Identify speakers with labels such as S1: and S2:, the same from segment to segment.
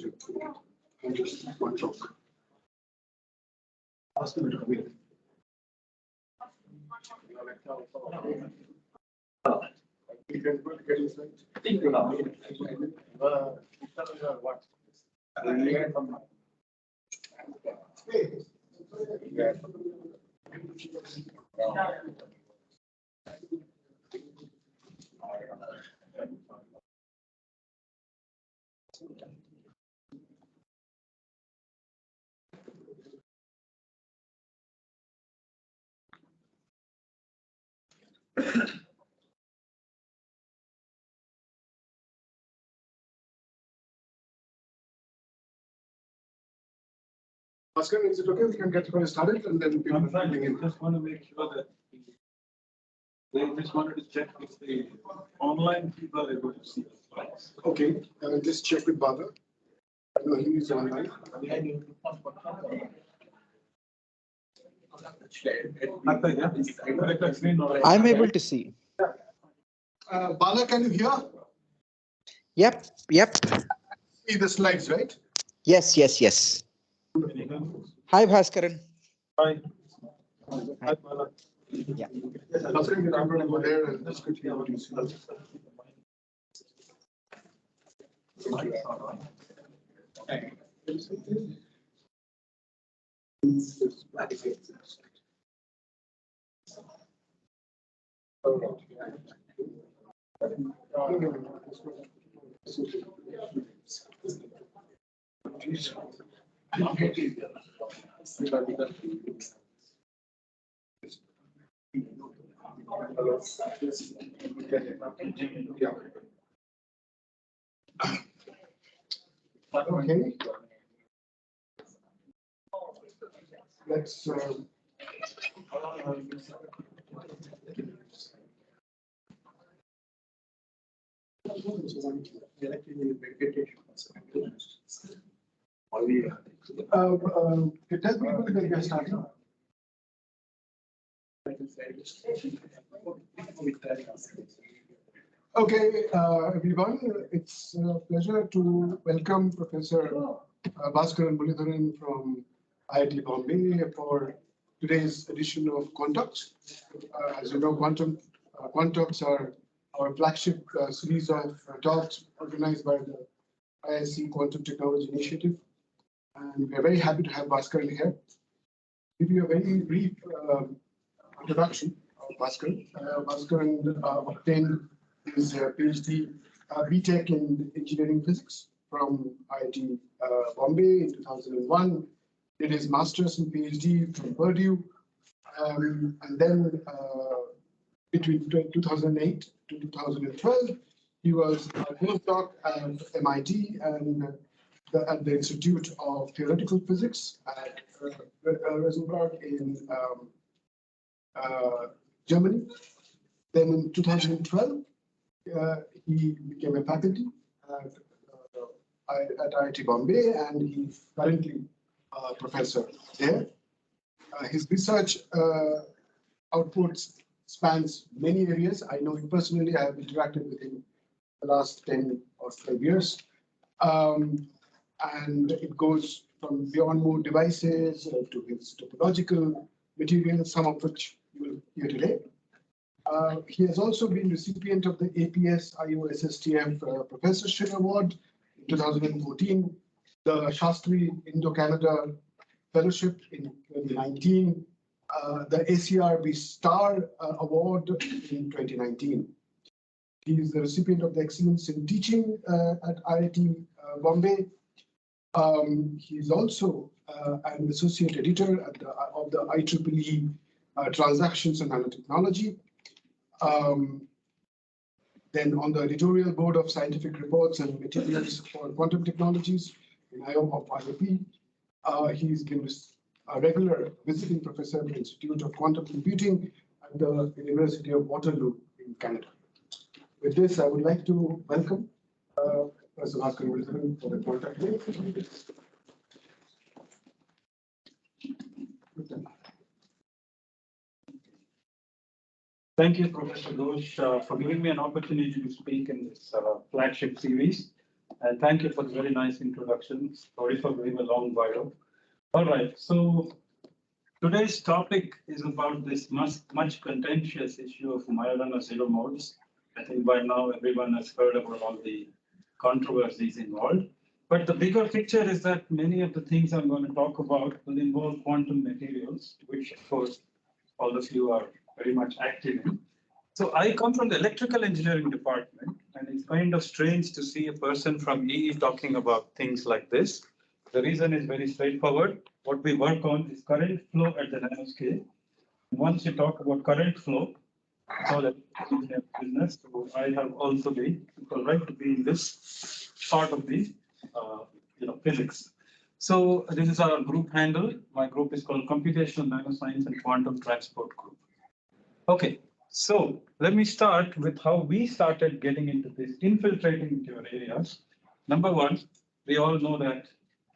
S1: Just one talk. Ask him to come in. You can get his Bhaskaran, is it okay? We can get started and then people
S2: Just want to make sure that they just wanted to check if the online people are able to see the slides.
S1: Okay, just check with Baba. I know he is online.
S3: I'm able to see.
S1: Bala, can you hear?
S3: Yep.
S1: See the slides, right?
S3: Yes. Hi, Bhaskaran.
S2: Hi.
S3: Hi. Yeah.
S1: Bhaskaran, you can go there and just quickly what you see. Okay. Let's tell people that we are starting. Okay, everyone, it's a pleasure to welcome Professor Bhaskaran Muralidharan from IIT Bombay for today's edition of Conductance. As you know, Conductance are our flagship series of talks organized by the ISC Quantum Technology Initiative. And we are very happy to have Bhaskaran here. Give you a very brief introduction of Bhaskaran. Bhaskaran obtained his PhD BTech in engineering physics from IIT Bombay in 2001. Did his master's and PhD from Purdue, and then between 2008 to 2012, he was a postdoc at MIT and at the Institute of Theoretical Physics at Rosenberg in Germany. Then in 2012, he became a faculty at IIT Bombay, and he's currently a professor there. His research outputs spans many areas. I know him personally. I have interacted with him the last 10 or 12 years. And it goes from beyond more devices to his topological materials, some of which you will hear today. He has also been recipient of the APS IOSSTF Professorship Award in 2014, the Shastri Indo-Canada Fellowship in 2019, the ACRB Star Award in 2019. He is the recipient of the Excellence in Teaching at IIT Bombay. He is also an associate editor at of the IEEE Transactions and Nanotechnology. Then on the editorial board of scientific reports and materials for quantum technologies in IOP. He's been a regular visiting professor at the Institute of Quantum Computing at the University of Waterloo in Canada. With this, I would like to welcome Professor Bhaskaran for the contact day.
S2: Thank you, Professor Ghosh, for giving me an opportunity to speak in this flagship series. and thank you for the very nice introduction. Sorry for giving a long bio. All right, so today's topic is about this much contentious issue of Majorana zero modes. I think by now everyone has heard about all the controversies involved. But the bigger picture is that many of the things I'm going to talk about will involve quantum materials, which of course all of you are very much active in. So I come from the electrical engineering department, and it's kind of strange to see a person from EE talking about things like this. The reason is very straightforward. What we work on is current flow at the nanoscale. Once you talk about current flow, it's all engineering business. So I have also been right to be in this part of the physics. So this is our group handle. My group is called Computational Nanoscience and Quantum Transport Group. Okay, so let me start with how we started getting into this, infiltrating into your areas. Number one, we all know that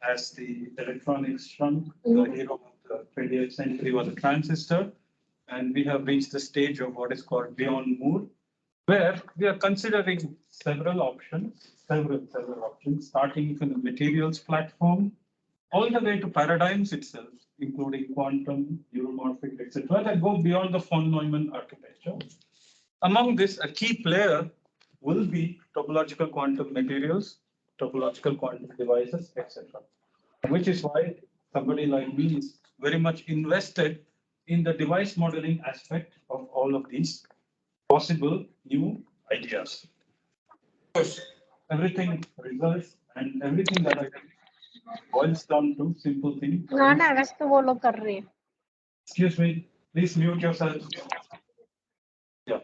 S2: as the electronics shrunk, the hero of the 20th century was a transistor, and we have reached the stage of what is called beyond Moore, where we are considering several options, starting from the materials platform, all the way to paradigms itself, including quantum, neuromorphic, etc., that go beyond the von Neumann architecture. Among this, a key player will be topological quantum materials, topological quantum devices, etc. Which is why somebody like me is very much invested in the device modeling aspect of all of these possible new ideas. Of course, everything results and everything that I boils down to simple thing. Excuse me, please mute yourself. Yeah.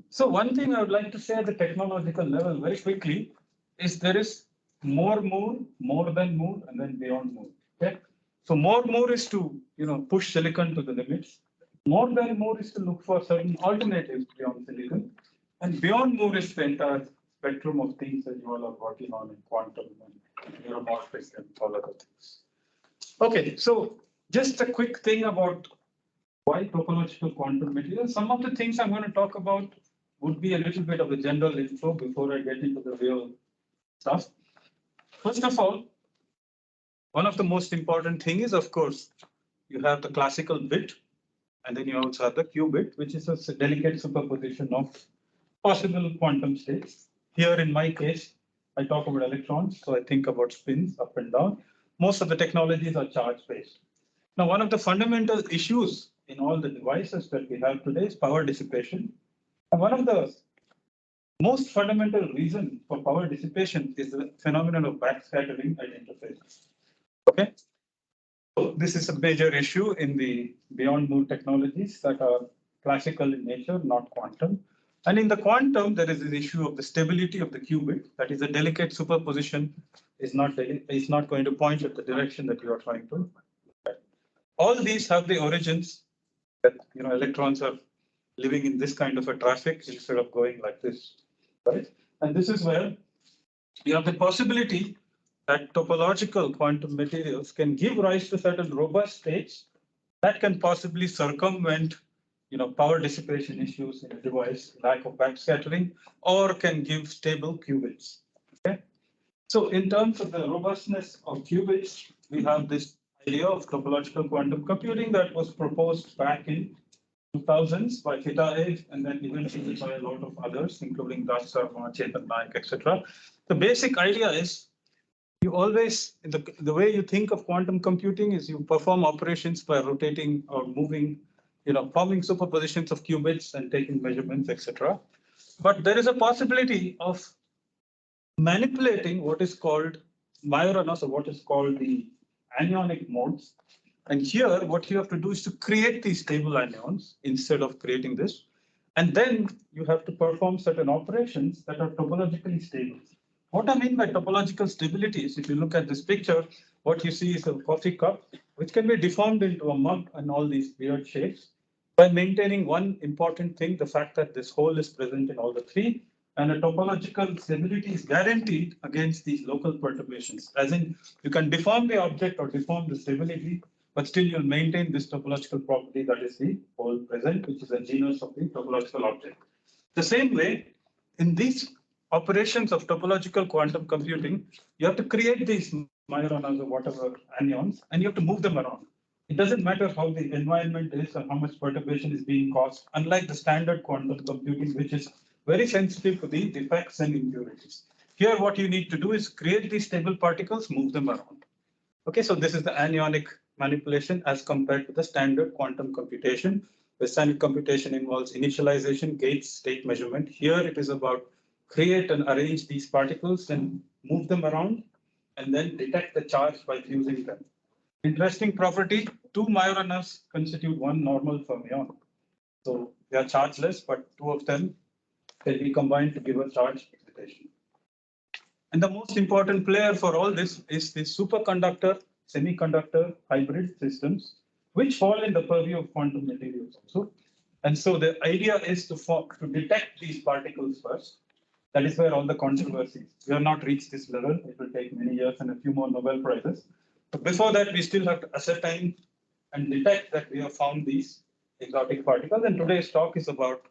S2: So one thing I would like to say at the technological level very quickly is there is more than Moore, and then beyond Moore. Okay. So more is to push silicon to the limits. More than Moore is to look for certain alternatives beyond silicon, and beyond Moore is the entire spectrum of things that you all are working on in quantum and neuromorphic and all other things. Okay, so just a quick thing about why topological quantum materials. Some of the things I'm going to talk about would be a little bit of a general intro before I get into the real stuff. First of all, one of the most important thing is, of course, you have the classical bit, and then you also have the qubit, which is a delicate superposition of possible quantum states. Here, in my case, I talk about electrons, so I think about spins up and down. Most of the technologies are charge-based. Now, one of the fundamental issues in all the devices that we have today is power dissipation. And one of the most fundamental reason for power dissipation is the phenomenon of backscattering at interfaces. Okay, so this is a major issue in the beyond Moore technologies that are classical in nature, not quantum. And in the quantum, there is an issue of the stability of the qubit. That is, a delicate superposition is not going to point at the direction that you are trying to. All these have the origins that electrons are living in this kind of a traffic instead of going like this, right? And this is where you have the possibility that topological quantum materials can give rise to certain robust states that can possibly circumvent power dissipation issues in a device, lack of backscattering, or can give stable qubits. Okay, so in terms of the robustness of qubits, we have this idea of topological quantum computing that was proposed back in 2000s by Kitaev, and then eventually by a lot of others, including Bhaskaran, Chetan Naik, etc. The basic idea is you always, the way you think of quantum computing is you perform operations by rotating or moving, forming superpositions of qubits and taking measurements, etc. But there is a possibility of manipulating what is called Majorana, so what is called the anionic modes. And here, what you have to do is to create these stable anions instead of creating this. And then you have to perform certain operations that are topologically stable. What I mean by topological stability is, if you look at this picture, what you see is a coffee cup, which can be deformed into a mug and all these weird shapes by maintaining one important thing, the fact that this hole is present in all the three, and a topological stability is guaranteed against these local perturbations. As in, you can deform the object or deform the stability, but still you'll maintain this topological property that is the hole present, which is a genus of the topological object. The same way, in these operations of topological quantum computing, you have to create these Majoranas or whatever anions, and you have to move them around. It doesn't matter how the environment is or how much perturbation is being caused, unlike the standard quantum computing, which is very sensitive to the defects and impurities. Here, what you need to do is create these stable particles, move them around. Okay, so this is the anionic manipulation as compared to the standard quantum computation. The standard computation involves initialization, gate state measurement. Here it is about create and arrange these particles and move them around and then detect the charge by fusing them. Interesting property, two Majoranas constitute one normal fermion. So they are chargeless, but two of them can be combined to give a charge excitation. And the most important player for all this is the superconductor, semiconductor hybrid systems, which fall in the purview of quantum materials also. And so the idea is to detect these particles first. That is where all the controversies. We have not reached this level. It will take many years and a few more Nobel Prizes. But before that, we still have to ascertain and detect that we have found these exotic particles. And today's talk is about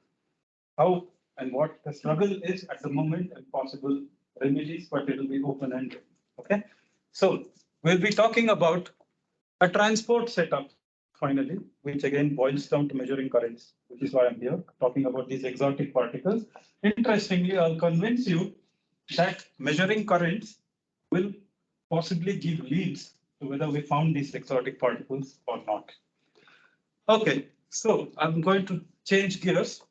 S2: how and what the struggle is at the moment and possible remedies, but it will be open-ended. Okay, so we'll be talking about a transport setup finally, which again boils down to measuring currents, which is why I'm here talking about these exotic particles. Interestingly, I'll convince you that measuring currents will possibly give leads to whether we found these exotic particles or not. Okay, so I'm going to change gears,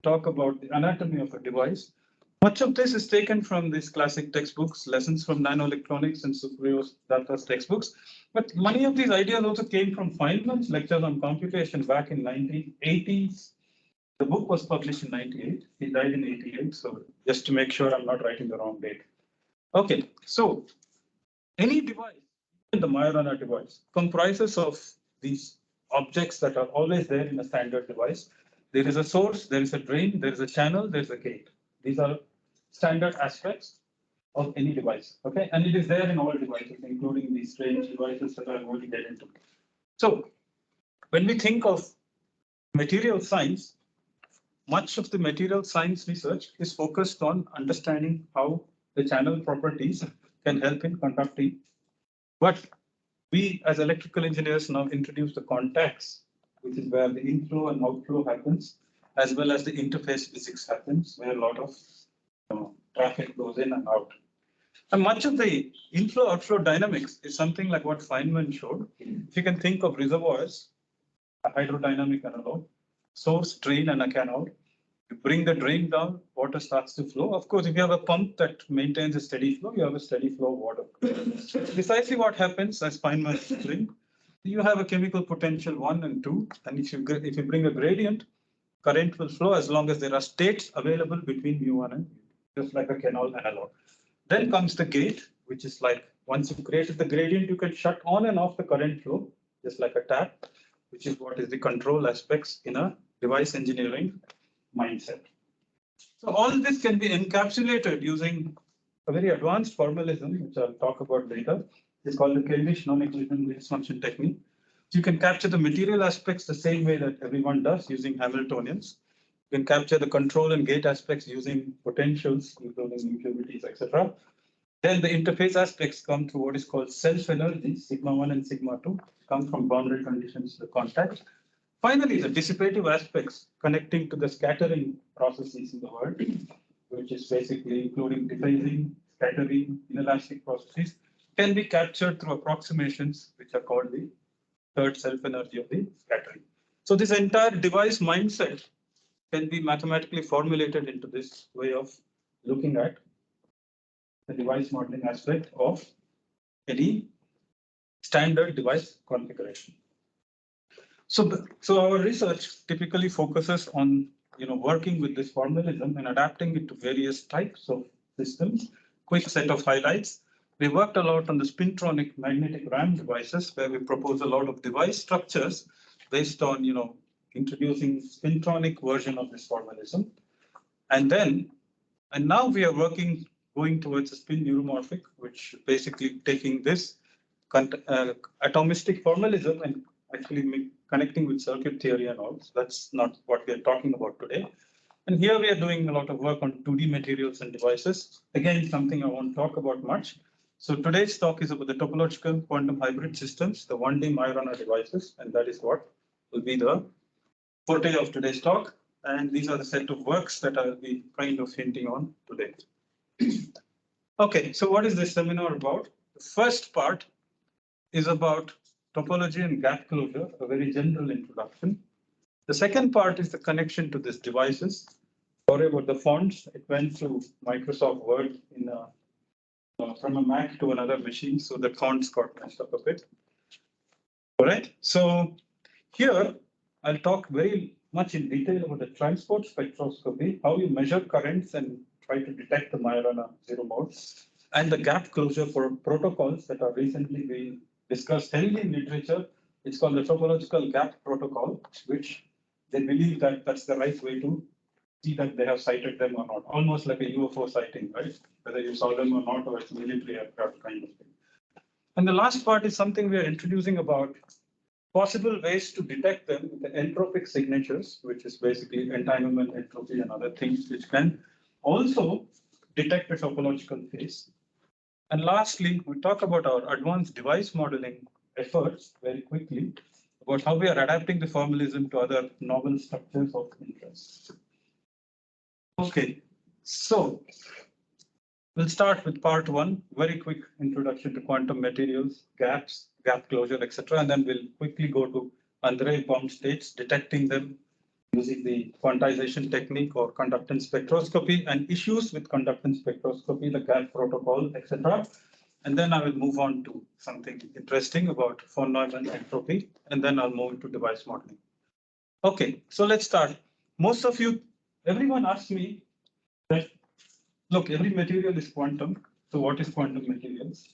S2: talk about the anatomy of a device. Much of this is taken from these classic textbooks, lessons from Nanoelectronics and Supriyo Datta's textbooks. But many of these ideas also came from Feynman's lectures on computation back in 1980s. The book was published in 98. He died in 88. So just to make sure I'm not writing the wrong date. Okay, so any device, the Majorana device, comprises of these objects that are always there in a standard device. There is a source, there is a drain, there is a channel, there is a gate. These are standard aspects of any device. Okay, and it is there in all devices, including these strange devices that I'm going to get into. So when we think of material science, much of the material science research is focused on understanding how the channel properties can help in conducting. But we as electrical engineers now introduce the contacts, which is where the inflow and outflow happens, as well as the interface physics happens, where a lot of traffic goes in and out. And much of the inflow-outflow dynamics is something like what Feynman showed. If you can think of reservoirs, a hydrodynamic analog, source, drain, and a canal. You bring the drain down, water starts to flow. Of course, if you have a pump that maintains a steady flow, you have a steady flow of water. Precisely what happens, as Feynman explained, you have a chemical potential 1 and 2, and if you bring a gradient, current will flow as long as there are states available between mu1 and mu2, just like a canal analog. Then comes the gate, which is like once you've created the gradient, you can shut on and off the current flow, just like a tap, which is what is the control aspects in a device engineering mindset. So all this can be encapsulated using a very advanced formalism, which I'll talk about later. It's called the Keldysh non-negligent Willis function technique. So you can capture the material aspects the same way that everyone does using Hamiltonians. You can capture the control and gate aspects using potentials, including impurities, etc. Then the interface aspects come through what is called self-energy, sigma 1 and sigma 2, come from boundary conditions to the contact. Finally, the dissipative aspects connecting to the scattering processes in the world, which is basically including dephasing, scattering, inelastic processes, can be captured through approximations, which are called the third self-energy of the scattering. So this entire device mindset can be mathematically formulated into this way of looking at the device modeling aspect of any standard device configuration. So our research typically focuses on working with this formalism and adapting it to various types of systems. Quick set of highlights. We worked a lot on the spintronic magnetic RAM devices, where we propose a lot of device structures based on introducing spintronic version of this formalism. And now we are going towards a spin neuromorphic, which basically taking this atomistic formalism and actually connecting with circuit theory and all. So that's not what we are talking about today. And here we are doing a lot of work on 2D materials and devices. Again, something I won't talk about much. So today's talk is about the topological quantum hybrid systems, the 1D Majorana devices, and that is what will be the forte of today's talk. And these are the set of works that I will be kind of hinting on today. Okay, so what is this seminar about? The first part is about topology and gap closure, a very general introduction. The second part is the connection to these devices. Sorry about the fonts. It went to Microsoft Word in from a Mac to another machine, so the fonts got messed up a bit. All right. So here I'll talk very much in detail about the transport spectroscopy, how you measure currents and try to detect the Majorana zero mode, and the gap closure for protocols that are recently being discussed heavily in literature. It's called the topological gap protocol, which they believe that that's the right way to see that they have sighted them or not, almost like a UFO sighting, right? Whether you saw them or not, or it's military aircraft kind of thing. And the last part is something we are introducing about possible ways to detect them with the entropic signatures, which is basically entanglement, entropy, and other things, which can also detect a topological phase. And lastly, we talk about our advanced device modeling efforts very quickly, about how we are adapting the formalism to other novel structures of interest. Okay, so we'll start with part one, very quick introduction to quantum materials, gaps, gap closure, etc. And then we'll quickly go to Andreev bomb states, detecting them using the quantization technique or conductance spectroscopy, and issues with conductance spectroscopy, the gap protocol, etc. And then I will move on to something interesting about von Neumann entropy, and then I'll move into device modeling. Okay, so let's start. Most of you, everyone asks me that, look, every material is quantum. So what is quantum materials?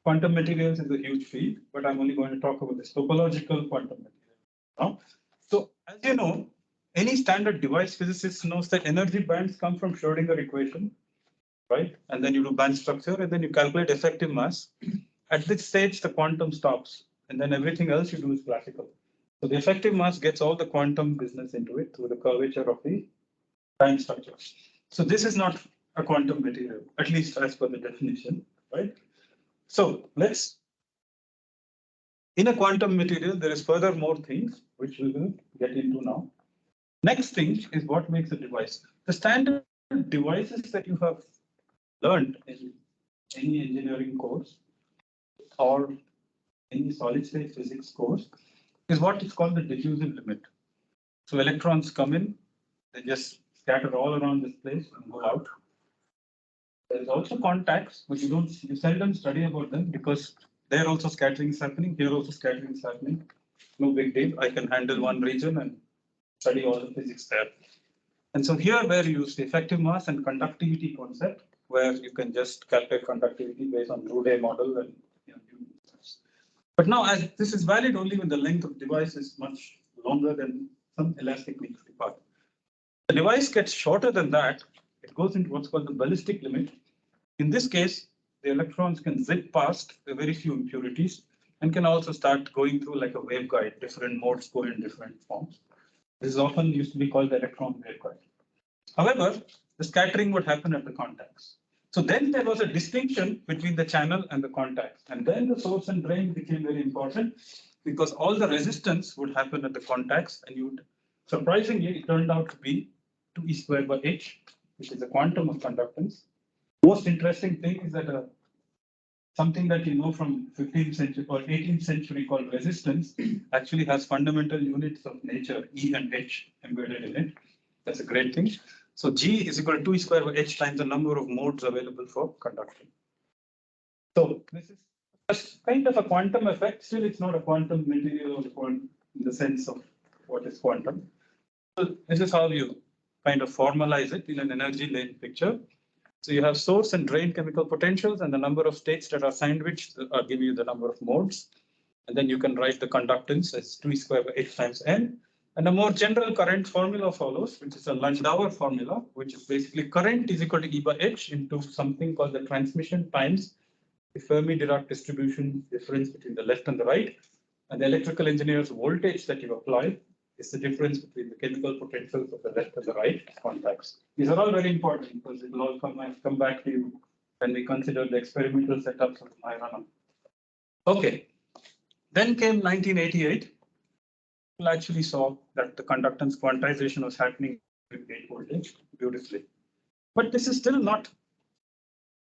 S2: Quantum materials is a huge field, but I'm only going to talk about this topological quantum material. Now, so as you know, any standard device physicist knows that energy bands come from Schrodinger equation, right? And then you do band structure, and then you calculate effective mass. At this stage, the quantum stops, and then everything else you do is classical. So the effective mass gets all the quantum business into it through the curvature of the band structure. So this is not a quantum material, at least as per the definition, right? So let's, in a quantum material, there is further more things which we will get into now. Next thing is what makes a device. The standard devices that you have learned in any engineering course or any solid state physics course is what is called the diffusive limit. So electrons come in, they just scatter all around this place and go out. There's also contacts, but you seldom study about them because there also scattering is happening, here also scattering is happening. No big deal. I can handle one region and study all the physics there. And so here where you use the effective mass and conductivity concept, where you can just calculate conductivity based on Rude model and but now as this is valid only when the length of device is much longer than some elastic means part. The device gets shorter than that, it goes into what's called the ballistic limit. In this case, the electrons can zip past a very few impurities and can also start going through like a waveguide. Different modes go in different forms. This is often used to be called the electron waveguide. However, the scattering would happen at the contacts. So then there was a distinction between the channel and the contacts. And then the source and drain became very important because all the resistance would happen at the contacts, and you would, surprisingly, it turned out to be 2e squared by h, which is the quantum of conductance. Most interesting thing is that something that you know from 15th century or 18th century called resistance actually has fundamental units of nature, E and H, embedded in it. That's a great thing. So G is equal to 2e squared by H times the number of modes available for conduction. So this is just kind of a quantum effect. Still, it's not a quantum material or in the sense of what is quantum. So this is how you kind of formalize it in an energy lane picture. So you have source and drain chemical potentials, and the number of states that are sandwiched give you the number of modes. And then you can write the conductance as 2e squared by H times N. And a more general current formula follows, which is a Landauer formula, which is basically current is equal to E by H into something called the transmission times the Fermi-Dirac distribution difference between the left and the right, and the electrical engineer's voltage that you apply is the difference between the chemical potentials of the left and the right contacts. These are all very important because it will all come back to you when we consider the experimental setups of Majorana. Okay, then came 1988. People actually saw that the conductance quantization was happening with gate voltage beautifully. But this is still not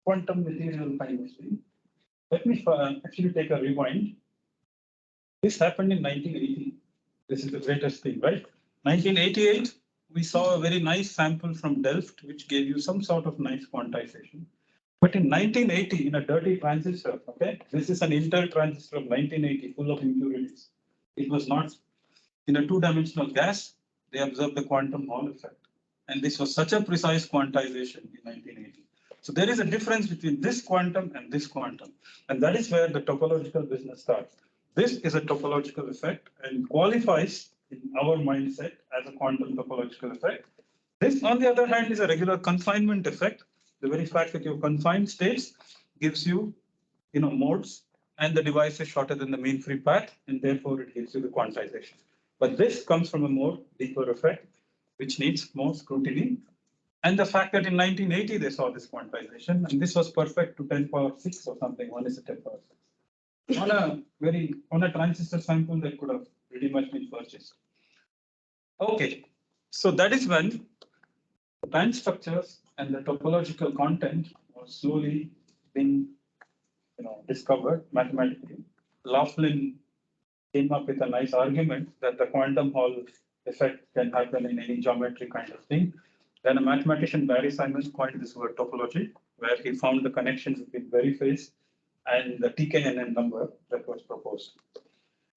S2: quantum material kind of thing. Let me actually take a rewind. This happened in 1980. This is the greatest thing, right? 1988, we saw a very nice sample from Delft, which gave you some sort of nice quantization. But in 1980, in a dirty transistor, okay, this is an Intel transistor of 1980, full of impurities. It was not in a two-dimensional gas. They observed the quantum Hall effect. And this was such a precise quantization in 1980. So there is a difference between this quantum and this quantum. And that is where the topological business starts. This is a topological effect and qualifies in our mindset as a quantum topological effect. This, on the other hand, is a regular confinement effect. The very fact that you have confined states gives you, modes, and the device is shorter than the mean free path, and therefore it gives you the quantization. But this comes from a more deeper effect, which needs more scrutiny. And the fact that in 1980 they saw this quantization, and this was perfect to 10 power 6 or something. 1 is a 10 power 6. On a transistor sample that could have pretty much been purchased. Okay, so that is when the band structures and the topological content was slowly being discovered mathematically. Laughlin came up with a nice argument that the quantum Hall effect can happen in any geometry kind of thing. Then a mathematician, Barry Simons, coined this word topology, where he found the connections between very phase and the TKNN number that was proposed.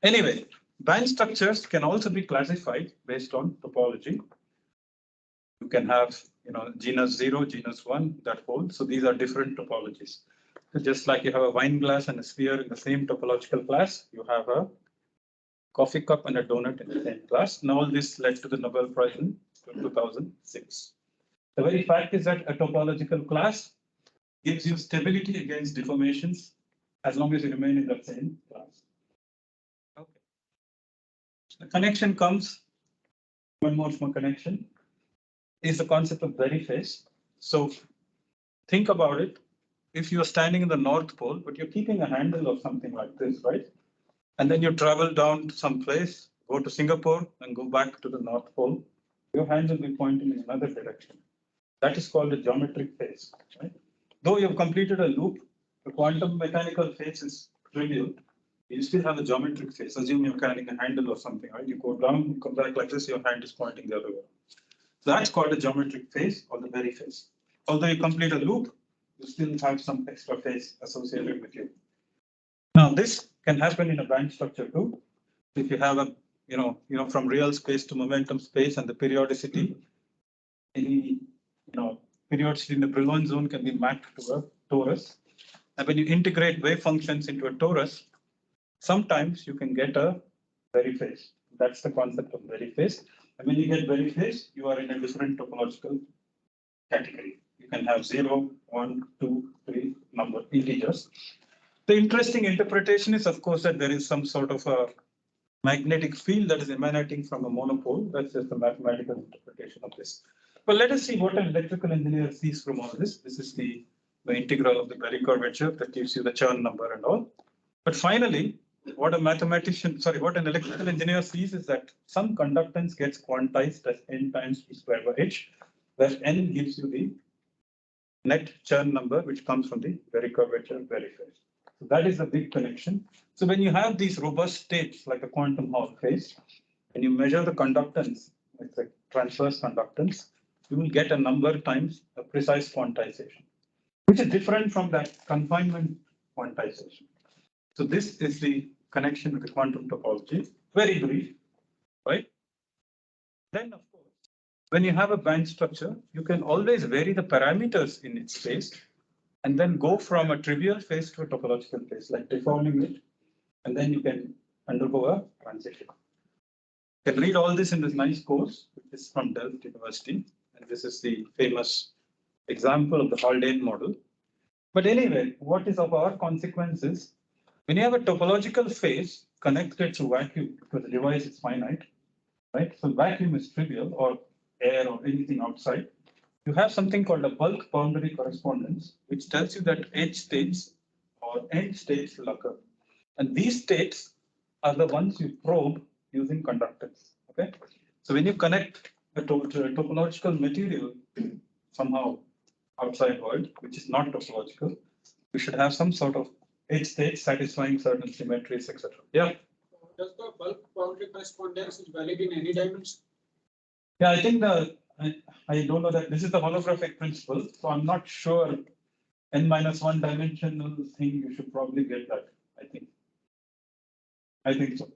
S2: Anyway, band structures can also be classified based on topology. You can have, genus 0, genus 1, that holds. So these are different topologies. So just like you have a wine glass and a sphere in the same topological class, you have a coffee cup and a donut in the same class. And all this led to the Nobel Prize in 2006. The very fact is that a topological class gives you stability against deformations as long as you remain in that same class. Okay. The connection comes, one more connection, is the concept of very phase. So think about it. If you're standing in the North Pole, but you're keeping a handle of something like this, right? And then you travel down to some place, go to Singapore and go back to the North Pole, your hand will be pointing in another direction. That is called a geometric phase, right? Though you've completed a loop, the quantum mechanical phase is trivial. You still have a geometric phase. Assume you're carrying a handle or something, right? You go down, you come back like this, your hand is pointing the other way. So that's called a geometric phase or the very phase. Although you complete a loop, you still have some extra phase associated with you. Now, this can happen in a band structure too. If you have a, from real space to momentum space and the periodicity, any, periodicity in the Brillouin zone can be mapped to a torus. And when you integrate wave functions into a torus, sometimes you can get a very phase. That's the concept of very phase. And when you get very phase, you are in a different topological category. You can have 0, 1, 2, 3 number integers. The interesting interpretation is, of course, that there is some sort of a magnetic field that is emanating from a monopole. That's just the mathematical interpretation of this. But let us see what an electrical engineer sees from all this. This is the integral of the Berry curvature that gives you the Chern number and all. But finally, what an electrical engineer sees is that some conductance gets quantized as n times p squared by h, where n gives you the net Chern number, which comes from the Berry curvature Berry phase. So that is the big connection. So when you have these robust states like the quantum Hall phase, and you measure the conductance, it's a transverse conductance, you will get a number times a precise quantization, which is different from that confinement quantization. So this is the connection with the quantum topology. Very brief, right? Then, of course, when you have a band structure, you can always vary the parameters in its phase and then go from a trivial phase to a topological phase, like deforming it, and then you can undergo a transition. You can read all this in this nice course, which is from Delft University, and this is the famous example of the Haldane model. But anyway, what is of our consequences? When you have a topological phase connected to vacuum, because the device is finite, right? So vacuum is trivial, or air or anything outside. You have something called a bulk boundary correspondence, which tells you that edge states or end states will occur. And these states are the ones you probe using conductance. Okay. So when you connect a topological material somehow outside world, which is not topological, you should have some sort of edge state satisfying certain symmetries, etc. Yeah.
S4: Does the bulk boundary correspondence is valid in any dimension?
S2: Yeah, I think I don't know that this is the holographic principle, so I'm not sure n-1 dimensional thing, you should probably get that, I think. I think so.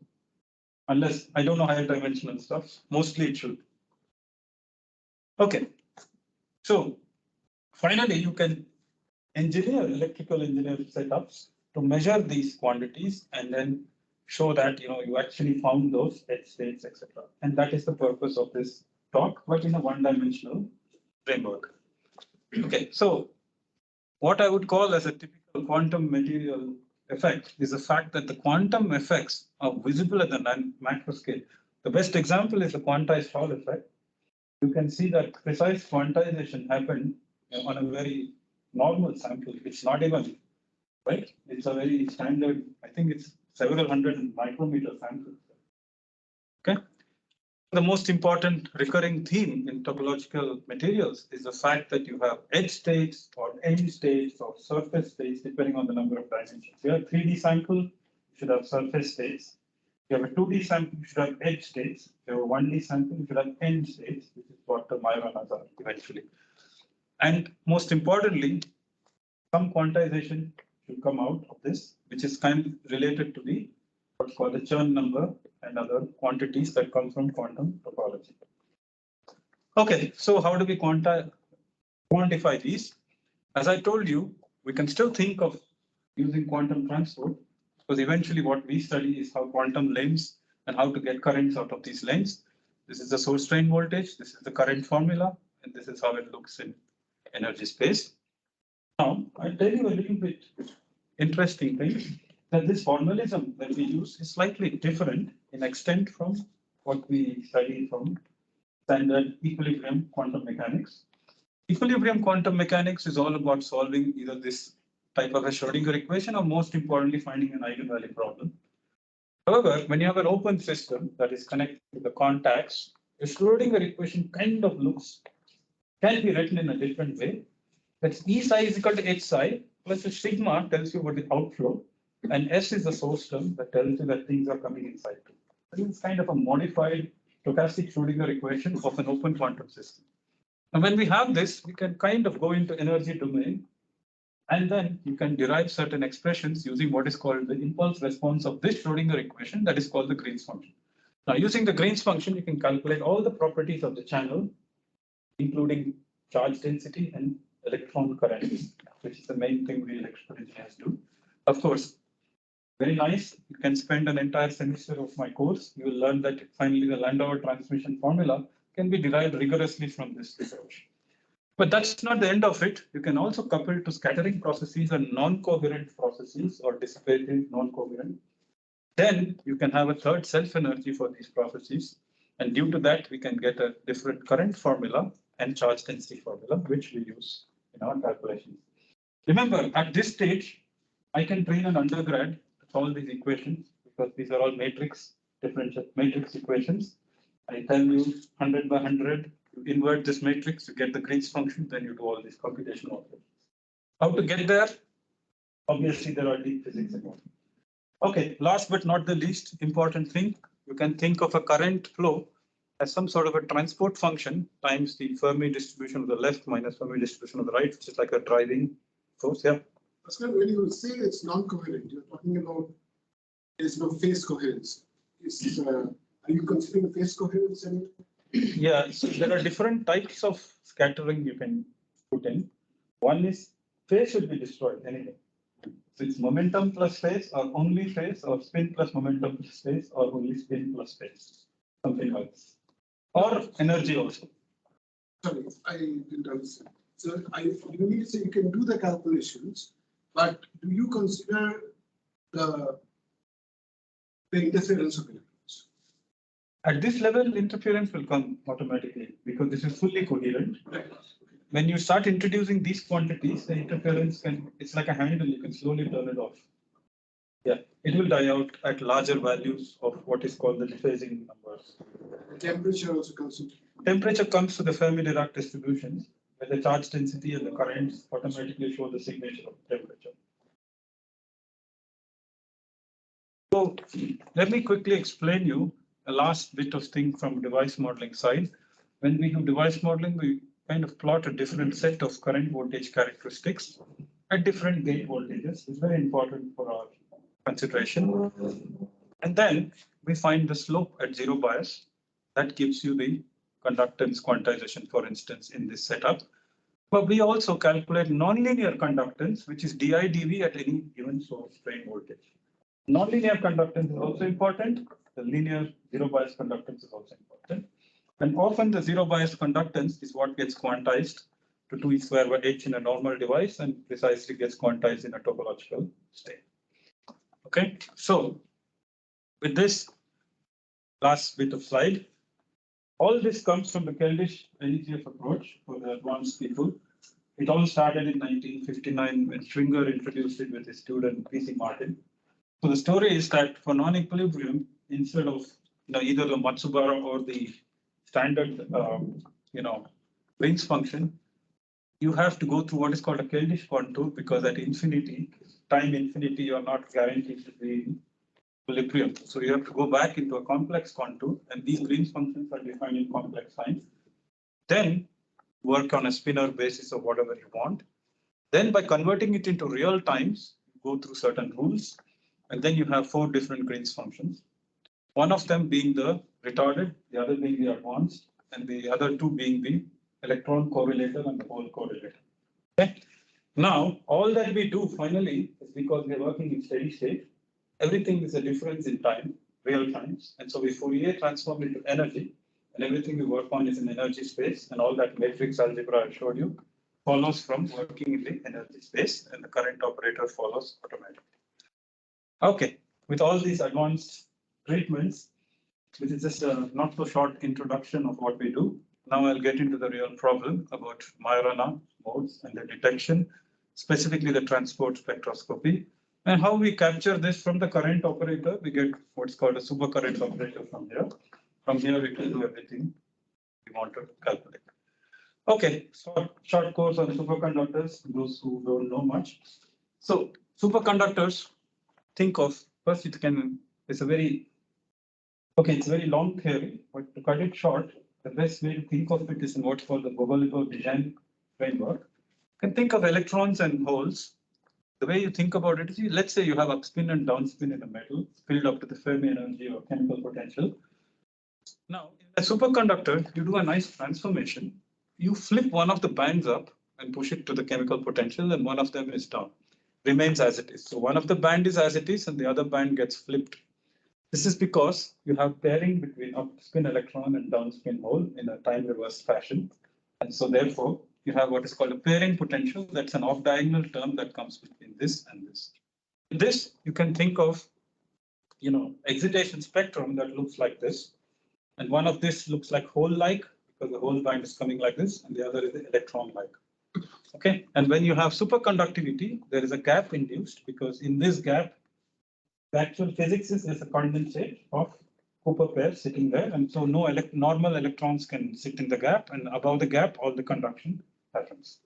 S2: Unless I don't know higher dimensional stuff, mostly it should. Okay. So finally, you can engineer electrical engineering setups to measure these quantities and then show that you actually found those edge states, etc. And that is the purpose of this talk, but in a one-dimensional framework. Okay, so what I would call as a typical quantum material effect is the fact that the quantum effects are visible at the macro scale. The best example is the quantized Hall effect. You can see that precise quantization happened on a very normal sample. It's not even, right? It's a very standard, I think it's several hundred micrometer sample. Okay. The most important recurring theme in topological materials is the fact that you have edge states or end states or surface states depending on the number of dimensions. You have a 3D sample, you should have surface states. You have a 2D sample, you should have edge states. You have a 1D sample, you should have end states, which is what the Majoranas are eventually. And most importantly, some quantization should come out of this, which is kind of related to the what's called the Chern number and other quantities that come from quantum topology. Okay, so how do we quantify these? As I told you, we can still think of using quantum transport, because eventually what we study is how quantum lanes and how to get currents out of these lanes. This is the source drain voltage, this is the current formula, and this is how it looks in energy space. Now, I'll tell you a little bit interesting thing, that this formalism that we use is slightly different in extent from what we study from standard equilibrium quantum mechanics. Equilibrium quantum mechanics is all about solving either this type of a Schrodinger equation or most importantly finding an eigenvalue problem. However, when you have an open system that is connected to the contacts, the Schrodinger equation kind of can be written in a different way. That's E psi is equal to H psi plus the sigma tells you what the outflow, and S is the source term that tells you that things are coming inside too. It's kind of a modified stochastic Schrodinger equation of an open quantum system. And when we have this, we can kind of go into energy domain, and then you can derive certain expressions using what is called the impulse response of this Schrodinger equation that is called the Green's function. Now, using the Green's function, you can calculate all the properties of the channel, including charge density and electron current, which is the main thing we electrical engineers do. Of course, very nice. You can spend an entire semester of my course. You will learn that finally the Landauer transmission formula can be derived rigorously from this approach. But that's not the end of it. You can also couple to scattering processes and non-coherent processes or dissipative non-coherent. Then you can have a third self-energy for these processes. And due to that, we can get a different current formula and charge density formula, which we use in our calculations. Remember, at this stage, I can train an undergrad to solve these equations because these are all differential matrix equations. I tell you 100 by 100, you invert this matrix, you get the Green's function, then you do all these computational operations. How to get there? Obviously, there are deep physics involved. Okay, last but not the least important thing, you can think of a current flow as some sort of a transport function times the Fermi distribution of the left minus Fermi distribution of the right, which is like a driving force. Yeah.
S1: Bhaskaran, when you say it's non-coherent, you're talking about there's no phase coherence. Are you considering phase coherence?
S2: Yeah, so there are different types of scattering you can put in. One is phase should be destroyed anyway. So it's momentum plus phase or only phase or spin plus momentum plus phase or only spin plus phase, something like this. Or energy also.
S1: Sorry, I didn't understand. So you mean to say you can do the calculations, but do you consider the interference of electrons?
S2: At this level, interference will come automatically because this is fully coherent. When you start introducing these quantities, the interference it's like a handle, you can slowly turn it off. Yeah, it will die out at larger values of what is called the dephasing numbers.
S1: Temperature also comes into.
S2: Temperature comes to the Fermi-Dirac distributions, where the charge density and the currents automatically show the signature of temperature. So let me quickly explain you the last bit of thing from device modeling side. When we do device modeling, we kind of plot a different set of current voltage characteristics at different gate voltages. It's very important for our consideration. And then we find the slope at zero bias. That gives you the conductance quantization, for instance, in this setup. But we also calculate nonlinear conductance, which is dI/dV at any given source drain voltage. Nonlinear conductance is also important. The linear zero bias conductance is also important. And often the zero bias conductance is what gets quantized to 2e square by h in a normal device and precisely gets quantized in a topological state. Okay, so with this last bit of slide, all this comes from the Keldysh NEGF approach for the advanced people. It all started in 1959 when Schwinger introduced it with his student P.C. Martin. So the story is that for non-equilibrium, instead of either the Matsubara or the standard Green's function, you have to go through what is called a Keldysh contour because at infinity, time infinity, you are not guaranteed to be in equilibrium. So you have to go back into a complex contour, and these Green's functions are defined in complex signs. Then work on a spinor basis of whatever you want. Then by converting it into real times, go through certain rules. And then you have 4 different Green's functions. One of them being the retarded, the other being the advanced, and the other 2 being the electron correlator and the hole correlator. Okay. Now, all that we do finally is because we're working in steady state. Everything is a difference in time, real times. And so we Fourier transform into energy, and everything we work on is in energy space. And all that matrix algebra I showed you follows from working in the energy space, and the current operator follows automatically. Okay, with all these advanced treatments, which is just a not so short introduction of what we do. Now I'll get into the real problem about Majorana modes and the detection, specifically the transport spectroscopy, and how we capture this from the current operator. We get what's called a supercurrent operator from here. From here, we can do everything we want to calculate. Okay, short course on superconductors, those who don't know much. So superconductors, think of first it's a very long theory, but to cut it short, the best way to think of it is in what's called the Gogolev design framework. You can think of electrons and holes. The way you think about it is, let's say you have upspin and downspin in a metal filled up to the Fermi energy or chemical potential. Now, in a superconductor, you do a nice transformation. You flip one of the bands up and push it to the chemical potential, and one of them is down. Remains as it is. So one of the band is as it is, and the other band gets flipped. This is because you have pairing between upspin electron and downspin hole in a time reverse fashion. And so therefore, you have what is called a pairing potential. That's an off-diagonal term that comes between this and this. In this, you can think of, excitation spectrum that looks like this. And one of this looks like hole-like because the whole band is coming like this, and the other is electron-like. Okay, and when you have superconductivity, there is a gap induced because in this gap, the actual physics is there's a condensate of Cooper pairs sitting there, and so no normal electrons can sit in the gap, and above the gap, all the conduction happens.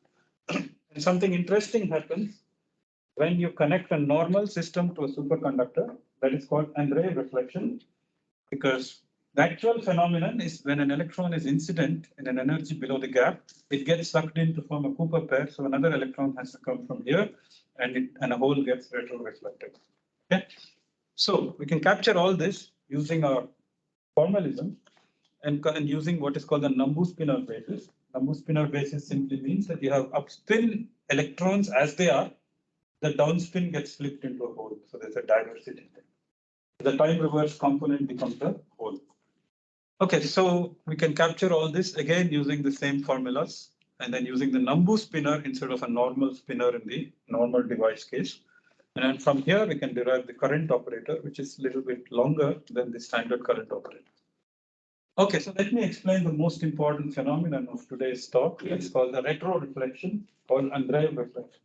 S2: And something interesting happens when you connect a normal system to a superconductor. That is called Andreev reflection, because the actual phenomenon is when an electron is incident in an energy below the gap, it gets sucked in to form a Cooper pair. So another electron has to come from here, and a hole gets retro-reflected. Okay, so we can capture all this using our formalism and using what is called the Nambu-Spinor basis. Nambu-Spinor basis simply means that you have upspin electrons as they are. The downspin gets flipped into a hole. So there's a diversity there. The time reverse component becomes a hole. Okay, so we can capture all this again using the same formulas and then using the Nambu spinor instead of a normal spinor in the normal device case. And then from here, we can derive the current operator, which is a little bit longer than the standard current operator. Okay, so let me explain the most important phenomenon of today's talk. It's called the retroreflection or Andreev reflection.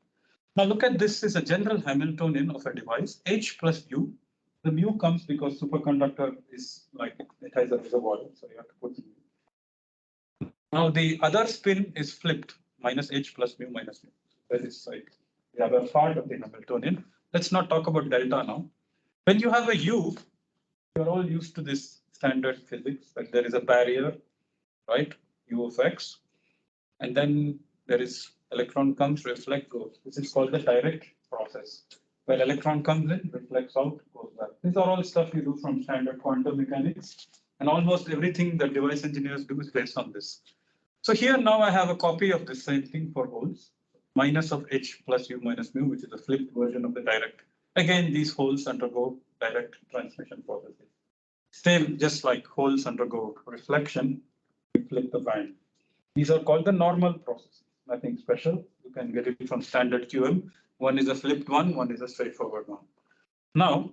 S2: Now look at this is a general Hamiltonian of a device, H plus U. The mu comes because superconductor is like it has a reservoir, so you have to put mu. Now the other spin is flipped, minus H plus mu minus mu. That is like the other part of the Hamiltonian. Let's not talk about delta now. When you have a U, you're all used to this standard physics, like there is a barrier, right? U of X. And then there is electron comes, reflect, goes. This is called the direct process, where electron comes in, reflects out, goes back. These are all stuff you do from standard quantum mechanics. And almost everything that device engineers do is based on this. So here now I have a copy of the same thing for holes, minus of H plus U minus mu, which is a flipped version of the direct. Again, these holes undergo direct transmission processes. Same, just like holes undergo reflection, we flip the band. These are called the normal processes, nothing special. You can get it from standard QM. One is a flipped one is a straightforward one. Now,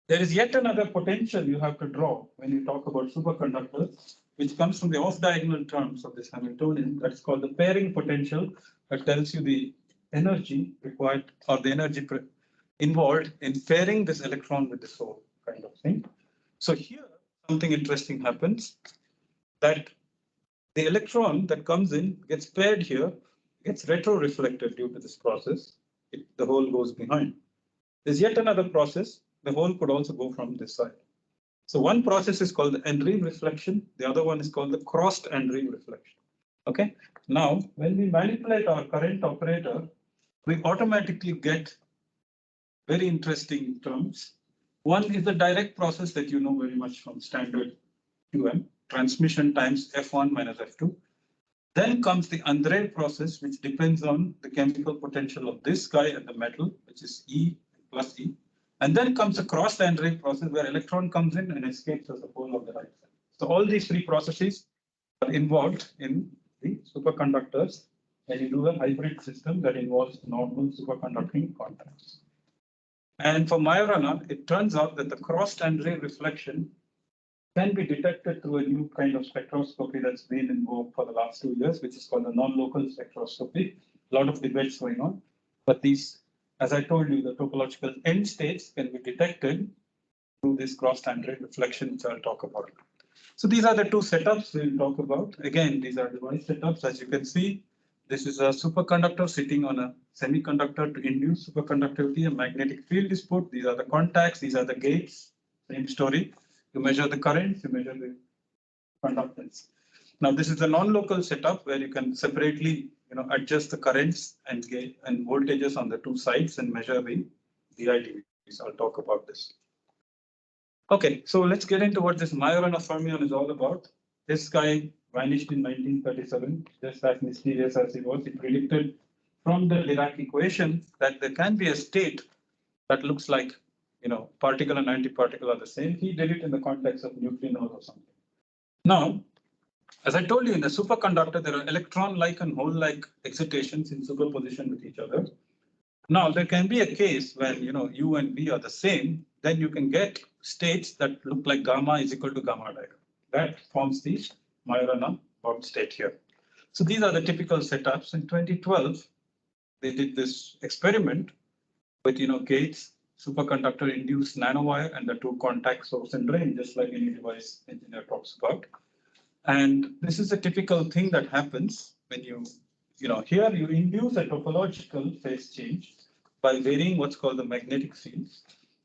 S2: there is yet another potential you have to draw when you talk about superconductors, which comes from the off-diagonal terms of this Hamiltonian. That's called the pairing potential that tells you the energy required or the energy involved in pairing this electron with this hole kind of thing. So here, something interesting happens that the electron that comes in gets paired here, gets retroreflected due to this process. The hole goes behind. There's yet another process. The hole could also go from this side. So one process is called the Andreev reflection. The other one is called the crossed Andreev reflection. Okay. Now, when we manipulate our current operator, we automatically get very interesting terms. One is the direct process that you know very much from standard QM, transmission times F1 minus F2. Then comes the Andreev process, which depends on the chemical potential of this guy and the metal, which is E plus E. And then comes a crossed Andreev process where electron comes in and escapes as a pole of the right side. So all these three processes are involved in the superconductors, and you do a hybrid system that involves normal superconducting contacts. And for Majorana, it turns out that the crossed Andreev reflection can be detected through a new kind of spectroscopy that's been in vogue for the last 2 years, which is called the non-local spectroscopy. A lot of debates going on, but these, as I told you, the topological end states can be detected through this crossed Andreev reflection, which I'll talk about. So these are the two setups we'll talk about. Again, these are device setups. As you can see, this is a superconductor sitting on a semiconductor to induce superconductivity. A magnetic field is put. These are the contacts. These are the gates. Same story. You measure the currents. You measure the conductance. Now, this is a non-local setup where you can separately, adjust the currents and voltages on the two sides and measure the DIDs. I'll talk about this. Okay, so let's get into what this Majorana Fermion is all about. This guy vanished in 1937, just as mysterious as he was. He predicted from the Dirac equation that there can be a state that looks like, particle and antiparticle are the same. He did it in the context of neutrinos or something. Now, as I told you, in a superconductor, there are electron-like and hole-like excitations in superposition with each other. Now, there can be a case when, U and V are the same, then you can get states that look like gamma is equal to gamma diagram. That forms the Majorana bound state here. So these are the typical setups. In 2012, they did this experiment with, gates, superconductor-induced nanowire, and the two contact source and drain, just like any device engineer talks about. And this is a typical thing that happens when here you induce a topological phase change by varying what's called the magnetic field.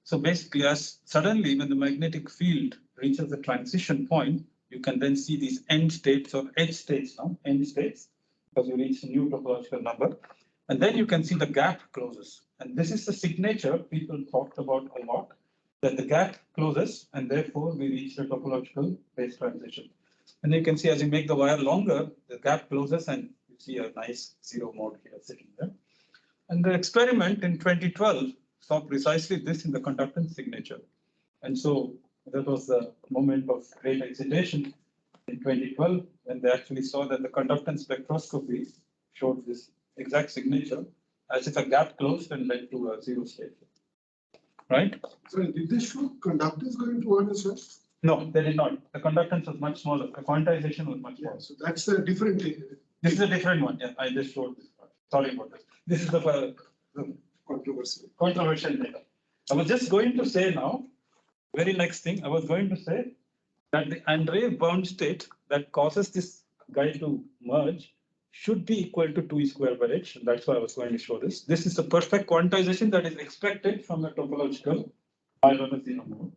S2: So basically, as suddenly when the magnetic field reaches the transition point, you can then see these end states or edge states now, end states, because you reach a new topological number. And then you can see the gap closes. And this is the signature people talked about a lot, that the gap closes and therefore we reach the topological phase transition. And you can see as you make the wire longer, the gap closes and you see a nice zero mode here sitting there. And the experiment in 2012 saw precisely this in the conductance signature. And so that was the moment of great excitation in 2012 when they actually saw that the conductance spectroscopy showed this exact signature as if a gap closed and led to a zero state. Right?
S1: So did they show conductance going to one as well?
S2: No, they did not. The conductance was much smaller. The quantization was much smaller.
S1: So that's a different.
S2: This is a different one. Yeah, I just showed this part. Sorry about this. This is the controversial data. I was just going to say now, very next thing, I was going to say that the Andreev bound state that causes this guy to merge should be equal to 2 square by h. That's why I was going to show this. This is the perfect quantization that is expected from a topological Majorana Fermion mode.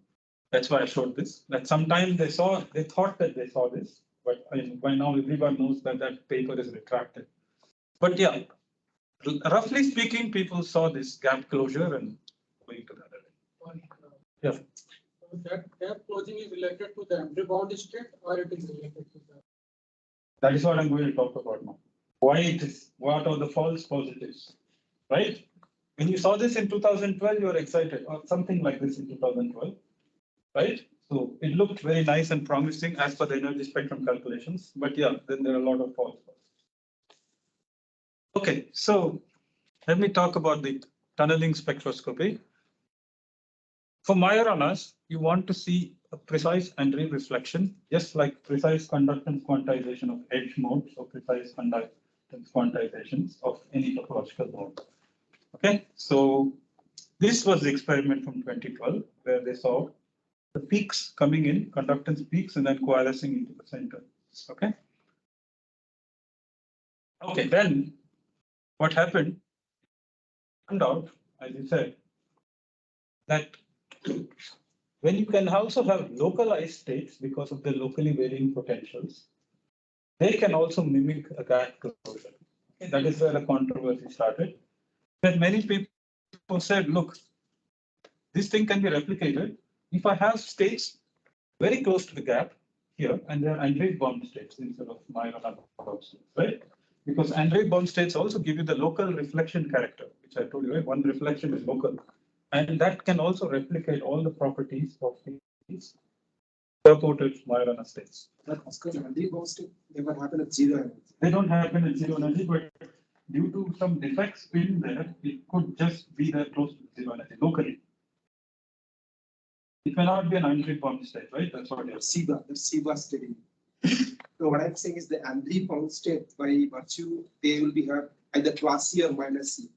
S2: That's why I showed this. That sometime they thought that they saw this, but by now everyone knows that that paper is retracted. But yeah, roughly speaking, people saw this gap closure and going to that. Yeah.
S4: So that gap closing is related to the Andreev bound state, or it is related to the.
S2: That is what I'm going to talk about now. Why it is, what are the false positives, right? When you saw this in 2012, you were excited, or something like this in 2012, right? So it looked very nice and promising as per the energy spectrum calculations, but yeah, then there are a lot of false positives. Okay, so let me talk about the tunneling spectroscopy. For Majoranas, you want to see a precise Andreev reflection, just like precise conductance quantization of edge modes or precise conductance quantizations of any topological mode. Okay, so this was the experiment from 2012 where they saw the peaks coming in, conductance peaks, and then coalescing into the center. Okay. Okay, then what happened? Turned out, as you said, that when you can also have localized states because of the locally varying potentials, they can also mimic a gap closure. Okay, that is where the controversy started. That many people said, look, this thing can be replicated if I have states very close to the gap here, and they are Andreev bound states instead of Majorana bound states, right? Because Andreev bound states also give you the local reflection character, which I told you, right? One reflection is local. And that can also replicate all the properties of these purported Majorana states.
S5: But Andreev bound state never happen at zero energy.
S2: They don't happen at zero energy, but due to some defects in there, it could just be there close to zero energy locally. It may not be an Andreev bound state, right? That's what you're saying.
S5: SIBA, the SIBA study. So what I'm saying is the Andreev bound state, by virtue, they will be have either class C or minus C.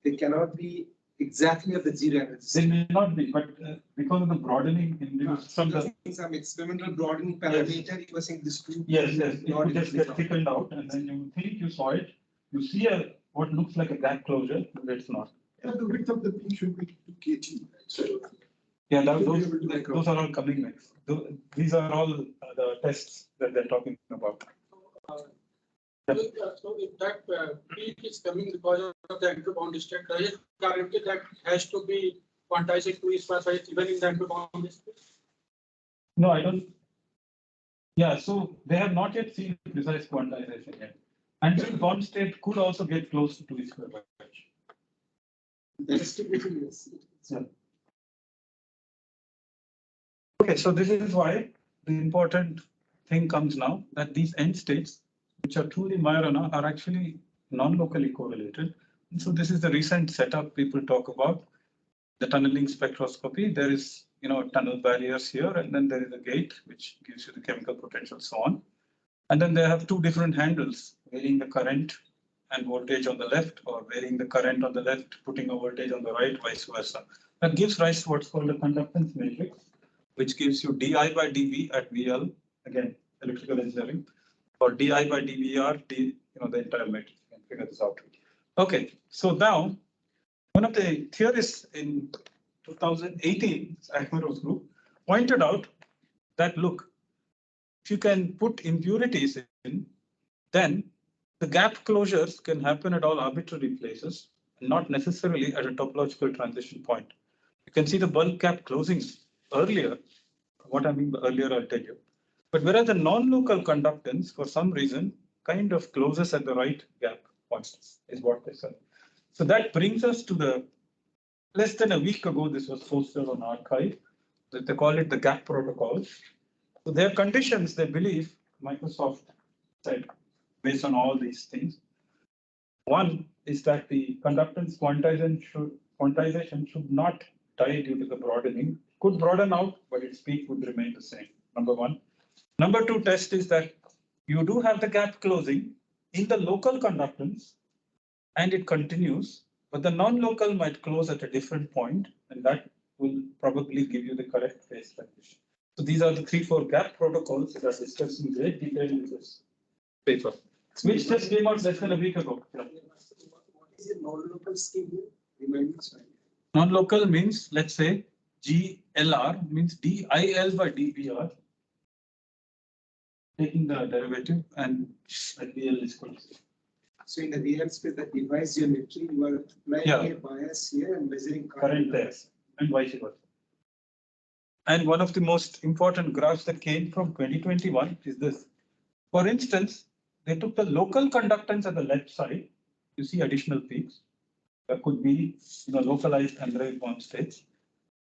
S5: They cannot be exactly at the zero energy.
S2: They may not be, but because of the broadening induced from the
S5: some experimental broadening parameter, you were saying this two.
S2: yes, it would just get thickened out, and then you think you saw it. You see a what looks like a gap closure, but it's not.
S1: Yeah, the width of the peak should be 2 kg. So
S2: Yeah, those are all coming next. These are all the tests that they're talking about.
S4: So if that peak is coming because of the Andreev bound state, does it guarantee that has to be quantized to its precise even in the Andreev bound state?
S2: No, I don't. Yeah, so they have not yet seen precise quantization yet. Andreev bound state could also get close to 2 square by h. Yeah. Okay, so this is why the important thing comes now that these end states, which are truly Majorana, are actually non-locally correlated. And so this is the recent setup people talk about, the tunneling spectroscopy. There is, tunnel barriers here, and then there is a gate which gives you the chemical potential, so on. And then they have two different handles, varying the current and voltage on the left, or varying the current on the left, putting a voltage on the right, vice versa. That gives rise to what's called a conductance matrix, which gives you di by dV at VL, again, electrical engineering, or di by dVr, the entire matrix. You can figure this out. Okay, so now, one of the theorists in 2018, Akhmerov's group, pointed out that, look, if you can put impurities in, then the gap closures can happen at all arbitrary places, not necessarily at a topological transition point. You can see the bulk gap closings earlier. What I mean by earlier, I'll tell you. But whereas the non-local conductance, for some reason, kind of closes at the right gap points, is what they said. So that brings us to the, less than a week ago, this was posted on Archive. They call it the gap protocol. So their conditions, they believe, Microsoft said, based on all these things. One is that the conductance quantization should not die due to the broadening. Could broaden out, but its peak would remain the same. number one. Number two test is that you do have the gap closing in the local conductance and it continues, but the non-local might close at a different point, and that will probably give you the correct phase condition. So these are the 3-4 gap protocols that are discussed in great detail in this paper, which just came out less than a week ago. Yeah.
S5: What is a non-local scheme here? Remind me, sorry.
S2: Non-local means, let's say, GLR means DIL by dBr, taking the derivative, and DL is equal to 0.
S5: So in the real space, the device geometry, you are applying a bias here and measuring
S2: current there, and vice versa. And one of the most important graphs that came from 2021 is this. For instance, they took the local conductance at the left side. You see additional peaks. There could be localized Andreev bound states.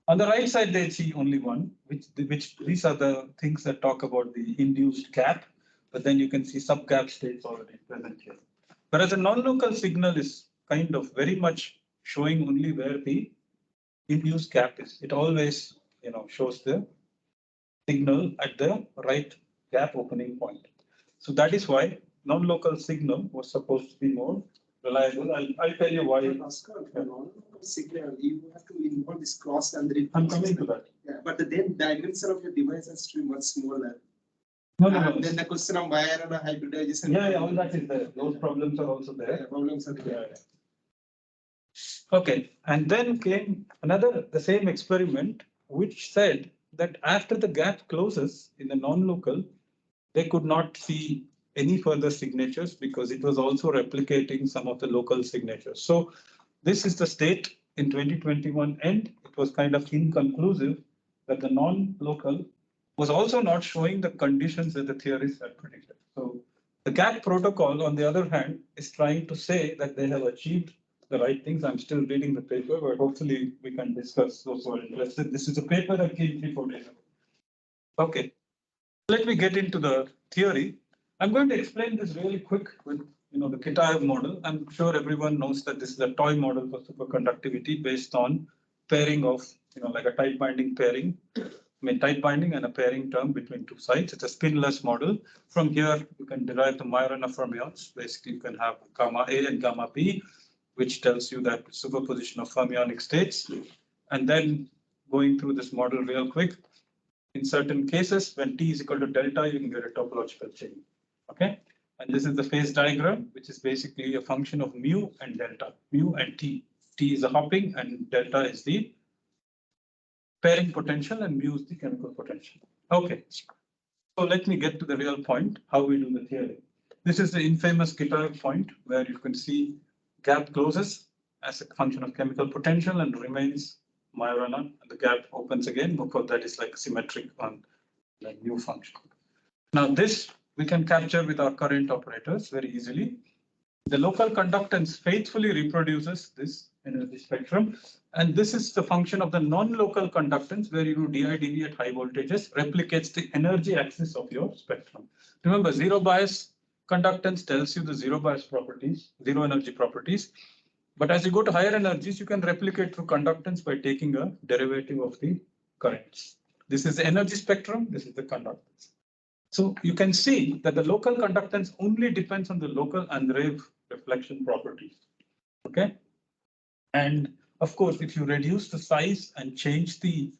S2: On the right side, they see only one, which these are the things that talk about the induced gap. But then you can see sub-gap states already present here. Whereas a non-local signal is kind of very much showing only where the induced gap is. It always shows the signal at the right gap opening point. So that is why non-local signal was supposed to be more reliable. I'll tell you why.
S5: Non-local signal, you have to involve this cross and the.
S2: I'm coming to that.
S5: Yeah, but the then dimension of your device has to be much smaller.
S2: No.
S5: Then the question of Majorana hybridization.
S2: Yeah, all that is there. Those problems are also there.
S5: Yeah, problems are there.
S2: Yeah. Okay, and then came the same experiment, which said that after the gap closes in the non-local, they could not see any further signatures because it was also replicating some of the local signatures. So this is the state in 2021 end. It was kind of inconclusive that the non-local was also not showing the conditions that the theorists had predicted. So the gap protocol, on the other hand, is trying to say that they have achieved the right things. I'm still reading the paper, but hopefully we can discuss those who are interested. This is a paper that came 3-4 days ago. Okay, let me get into the theory. I'm going to explain this really quick with the Kitaev model. I'm sure everyone knows that this is a toy model for superconductivity based on pairing of like a tight binding pairing. Tight binding and a pairing term between two sides. It's a spinless model. From here, you can derive the Majorana fermions. Basically, you can have gamma A and gamma B, which tells you that superposition of fermionic states. And then going through this model real quick, in certain cases, when T is equal to delta, you can get a topological chain. Okay. And this is the phase diagram, which is basically a function of mu and delta, mu and T. T is the hopping and delta is the pairing potential and mu is the chemical potential. Okay, so let me get to the real point, how we do the theory. This is the infamous Kitaev point where you can see gap closes as a function of chemical potential and remains Majorana, and the gap opens again because that is like symmetric on the new function. Now this we can capture with our current operators very easily. The local conductance faithfully reproduces this energy spectrum. And this is the function of the non-local conductance where you do DI/dV at high voltages, replicates the energy axis of your spectrum. Remember, zero bias conductance tells you the zero bias properties, zero energy properties. But as you go to higher energies, you can replicate through conductance by taking a derivative of the currents. This is the energy spectrum, this is the conductance. So you can see that the local conductance only depends on the local Andreev reflection properties. Okay. And of course, if you reduce the size and change the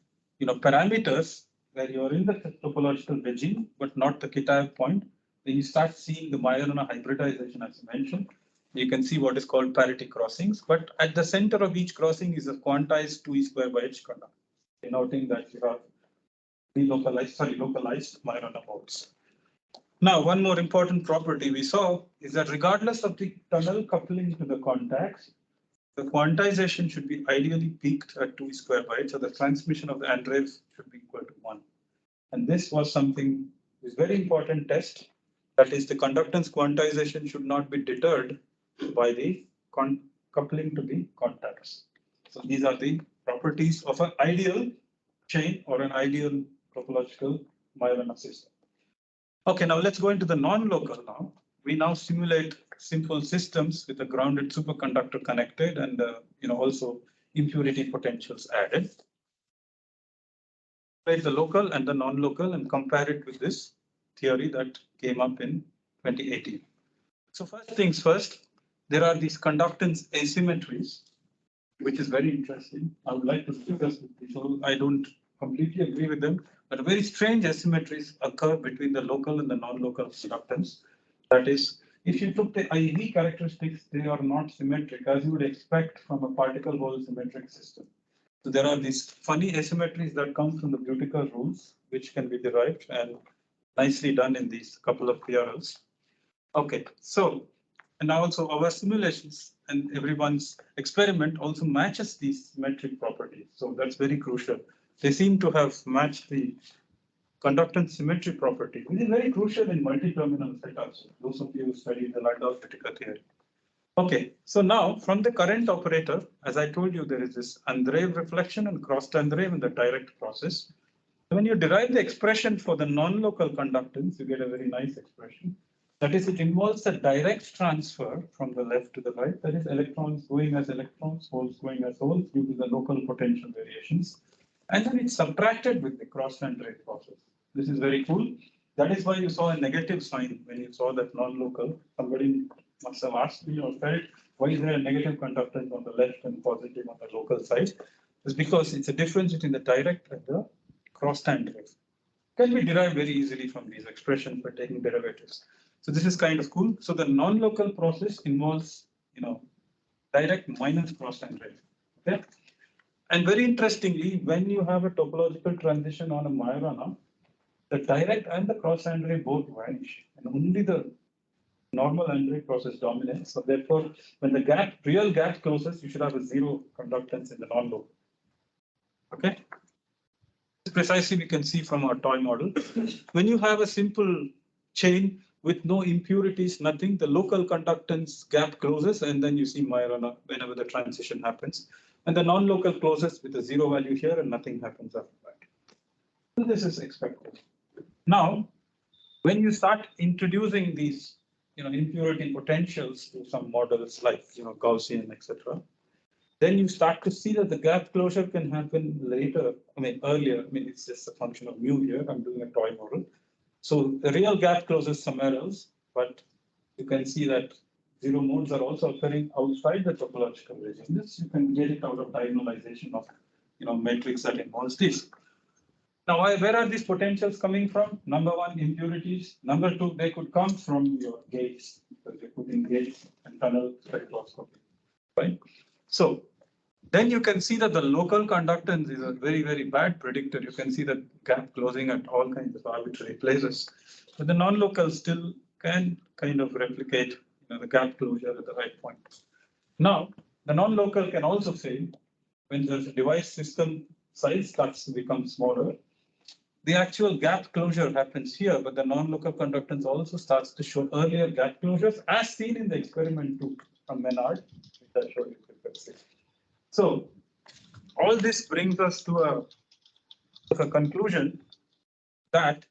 S2: parameters where you're in the topological regime, but not the Kitaev point, then you start seeing the Majorana hybridization as I mentioned. You can see what is called parity crossings, but at the center of each crossing is a quantized 2e square by h conductor, denoting that you have localized Majorana modes. Now, one more important property we saw is that regardless of the tunnel coupling to the contacts, the quantization should be ideally peaked at 2e square by h, so the transmission of the Andreev should be equal to 1. And this was something, this very important test, that is the conductance quantization should not be deterred by the coupling to the contacts. So these are the properties of an ideal chain or an ideal topological Majorana system. Okay, now let's go into the non-local now. We now simulate simple systems with a grounded superconductor connected and also impurity potentials added. Take the local and the non-local and compare it with this theory that came up in 2018. So first things first, there are these conductance asymmetries, which is very interesting. I would like to discuss with you. So I don't completely agree with them, but very strange asymmetries occur between the local and the non-local conductance. That is, if you took the IV characteristics, they are not symmetric as you would expect from a particle-hole symmetric system. So there are these funny asymmetries that come from the Butiker rules, which can be derived and nicely done in these couple of PRLs. Okay, so and also our simulations and everyone's experiment also matches these symmetric properties. So that's very crucial. They seem to have matched the conductance symmetry property, which is very crucial in multi-terminal setups. Those of you who studied the Landau-Butiker theory. Okay, so now from the current operator, as I told you, there is this Andreev reflection and crossed-Andreev in the direct process. When you derive the expression for the non-local conductance, you get a very nice expression. That is, it involves a direct transfer from the left to the right. That is, electrons going as electrons, holes going as holes due to the local potential variations. And then it's subtracted with the cross-Andreev process. This is very cool. That is why you saw a negative sign when you saw that non-local. Somebody must have asked me or felt, why is there a negative conductance on the left and positive on the local side? It's because it's a difference between the direct and the cross-Andreev. Can be derived very easily from these expressions by taking derivatives. So this is kind of cool. So the non-local process involves, direct minus cross-Andreev. Okay. And very interestingly, when you have a topological transition on a Majorana, the direct and the cross-Andreev both vanish, and only the normal Andreev process dominates. So therefore, when the real gap closes, you should have a zero conductance in the non-local. Okay. Precisely, we can see from our toy model. When you have a simple chain with no impurities, nothing, the local conductance gap closes, and then you see Majorana whenever the transition happens. And the non-local closes with a zero value here, and nothing happens after that. So this is expected. Now, when you start introducing these, impurity potentials to some models like, Gaussian, etc., then you start to see that the gap closure can happen later. Earlier. It's just a function of mu here. I'm doing a toy model. So the real gap closes somewhere else, but you can see that zero modes are also occurring outside the topological regime. This you can get it out of diagonalization of, matrix that involves this. Now, where are these potentials coming from? Number one, impurities. Number two, they could come from your gates, because you're putting gates and tunnel spectroscopy, right? So then you can see that the local conductance is a very, very bad predictor. You can see the gap closing at all kinds of arbitrary places. But the non-local still can kind of replicate the gap closure at the right point. Now, the non-local can also fail when the device system size starts to become smaller. The actual gap closure happens here, but the non-local conductance also starts to show earlier gap closures, as seen in the experiment 2 from Menard, which I showed you previously. So all this brings us to a conclusion that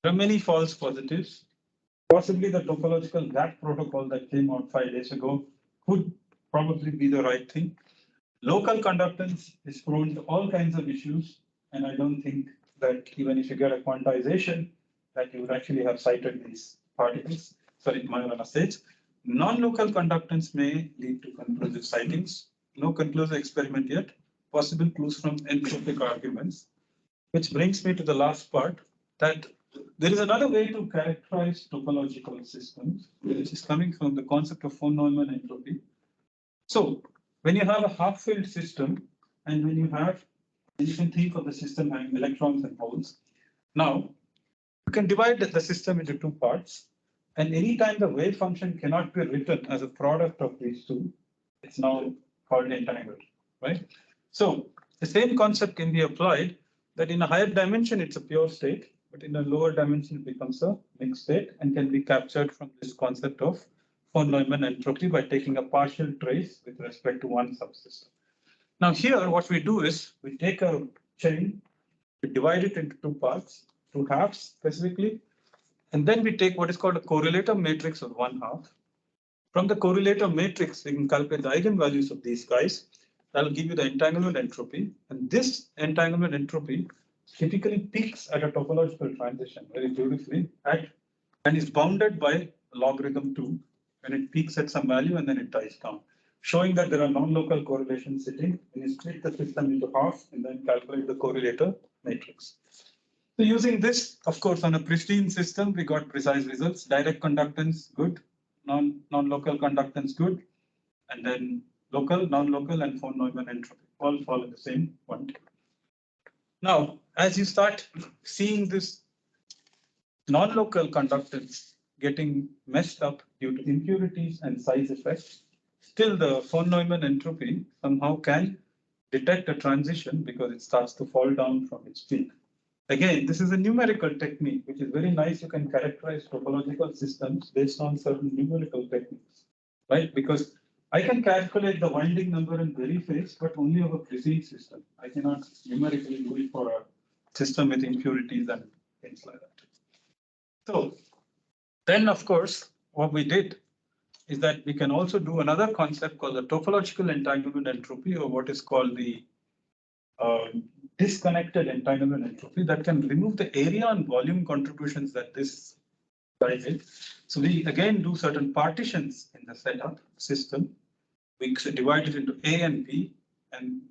S2: there are many false positives. Possibly the topological gap protocol that came out 5 days ago could probably be the right thing. Local conductance is prone to all kinds of issues, and I don't think that even if you get a quantization, that you would actually have cited these particles, Majorana states. Non-local conductance may lead to conclusive sightings. No conclusive experiment yet. Possible clues from entropic arguments, which brings me to the last part, that there is another way to characterize topological systems, which is coming from the concept of von Neumann entropy. So when you have a half-filled system, and when you can think of the system having electrons and holes. Now, you can divide the system into two parts, and anytime the wave function cannot be written as a product of these two, it's now called entangled, right? So the same concept can be applied that in a higher dimension, it's a pure state, but in a lower dimension, it becomes a mixed state and can be captured from this concept of von Neumann entropy by taking a partial trace with respect to one subsystem. Now here, what we do is we take a chain, we divide it into two parts, two halves specifically, and then we take what is called a correlator matrix of one half. From the correlator matrix, we can calculate the eigenvalues of these guys. That will give you the entanglement entropy, and this entanglement entropy typically peaks at a topological transition very beautifully and is bounded by logarithm 2 when it peaks at some value and then it dies down, showing that there are non-local correlations sitting when you split the system into half and then calculate the correlator matrix. So using this, of course, on a pristine system, we got precise results. Direct conductance, good. Non-local conductance, good. And then local, non-local, and von Neumann entropy all fall in the same quantity. Now, as you start seeing this non-local conductance getting messed up due to impurities and size effects, still the von Neumann entropy somehow can detect a transition because it starts to fall down from its peak. Again, this is a numerical technique, which is very nice. You can characterize topological systems based on certain numerical techniques, right? Because I can calculate the winding number in very phase, but only of a precise system. I cannot numerically do it for a system with impurities and things like that. So then, of course, what we did is that we can also do another concept called the topological entanglement entropy, or what is called the disconnected entanglement entropy that can remove the area and volume contributions that this guy did. So we again do certain partitions in the setup system. We divide it into A and B, and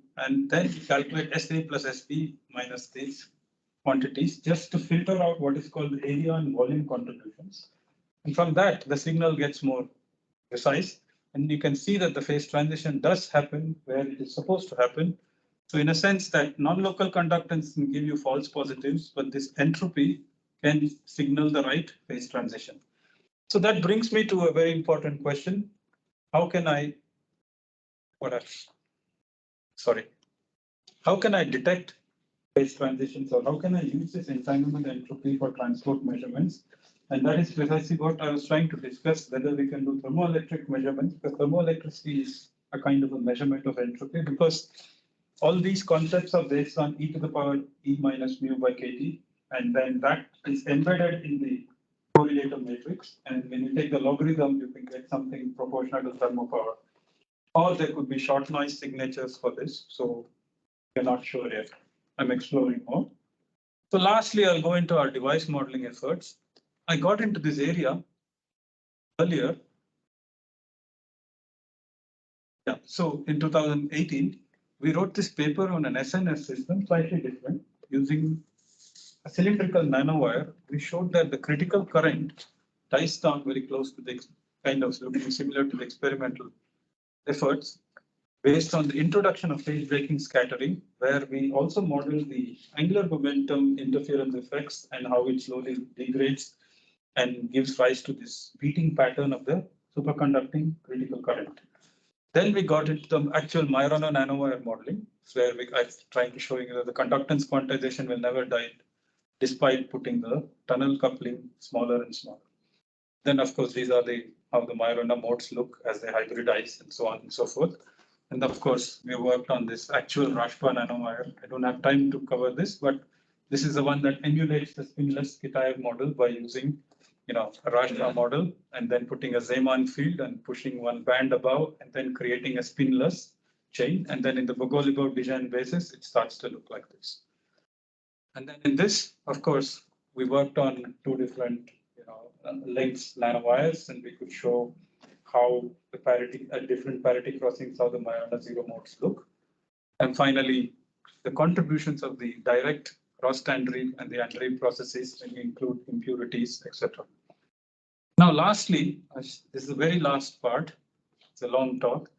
S2: then we calculate SA plus SB minus these quantities just to filter out what is called the area and volume contributions. And from that, the signal gets more precise. And you can see that the phase transition does happen where it is supposed to happen. So in a sense that non-local conductance can give you false positives, but this entropy can signal the right phase transition. So that brings me to a very important question. How can I, how can I detect phase transitions, or how can I use this entanglement entropy for transport measurements? And that is precisely what I was trying to discuss, whether we can do thermoelectric measurements, because thermoelectricity is a kind of a measurement of entropy, because all these concepts are based on e to the power E minus mu by kT, and then that is embedded in the correlator matrix. And when you take the logarithm, you can get something proportional to thermal power. Or there could be short noise signatures for this. So we're not sure yet. I'm exploring more. So lastly, I'll go into our device modeling efforts. I got into this area earlier. Yeah, so in 2018, we wrote this paper on an SNS system, slightly different, using a cylindrical nanowire. We showed that the critical current dies down very close to the kind of looking similar to the experimental efforts based on the introduction of phase breaking scattering, where we also model the angular momentum interference effects and how it slowly degrades and gives rise to this beating pattern of the superconducting critical current. Then we got into the actual Majorana nanowire modeling, where I'm trying to show you that the conductance quantization will never die, despite putting the tunnel coupling smaller and smaller. Then, of course, these are how the Majorana modes look as they hybridize and so on and so forth. And of course, we worked on this actual Rashba nanowire. I don't have time to cover this, but this is the one that emulates the spinless Kitaev model by using a Rashba model and then putting a Zeeman field and pushing one band above and then creating a spinless chain. And then in the Bogoliubov-Dijan basis, it starts to look like this. And then in this, of course, we worked on two different lengths nanowires, and we could show how the parity at different parity crossings, how the Majorana zero modes look. And finally, the contributions of the direct Rost-Andreev and the Andreev processes when you include impurities, etc. Now, lastly, this is the very last part. It's a long talk.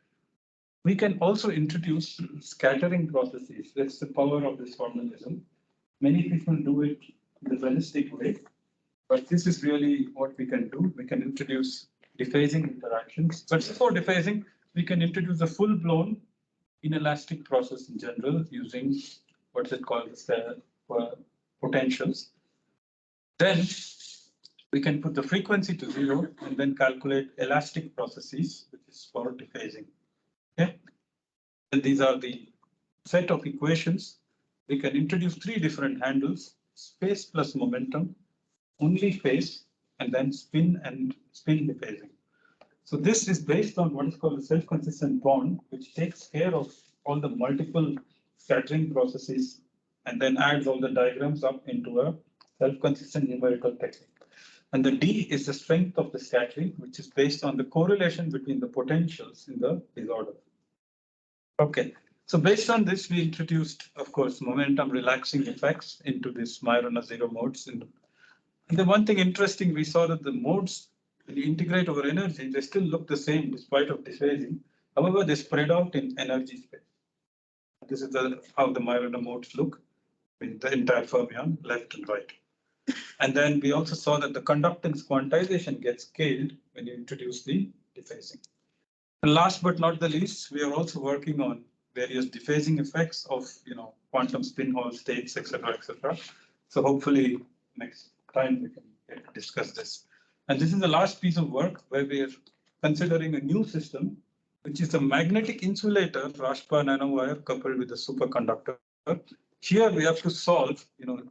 S2: We can also introduce scattering processes. That's the power of this formalism. Many people do it in the realistic way, but this is really what we can do. We can introduce dephasing interactions. But before dephasing, we can introduce a full-blown inelastic process in general using what's it called, potentials. Then we can put the frequency to 0 and then calculate elastic processes, which is for dephasing. Okay, and these are the set of equations. We can introduce three different handles: space plus momentum, only phase, and then spin and spin dephasing. So this is based on what is called a self-consistent bond, which takes care of all the multiple scattering processes and then adds all the diagrams up into a self-consistent numerical technique. And the D is the strength of the scattering, which is based on the correlation between the potentials in the disorder. Okay, so based on this, we introduced, of course, momentum relaxing effects into this Majorana zero modes. And the one thing interesting, we saw that the modes, when you integrate over energy, they still look the same despite of dephasing. However, they spread out in energy space. This is how the Majorana modes look with the entire fermion, left and right. And then we also saw that the conductance quantization gets scaled when you introduce the dephasing. And last but not the least, we are also working on various dephasing effects of quantum spin Hall states, etc., etc. So hopefully next time we can get to discuss this. And this is the last piece of work where we are considering a new system, which is a magnetic insulator Rashba nanowire coupled with a superconductor. Here we have to solve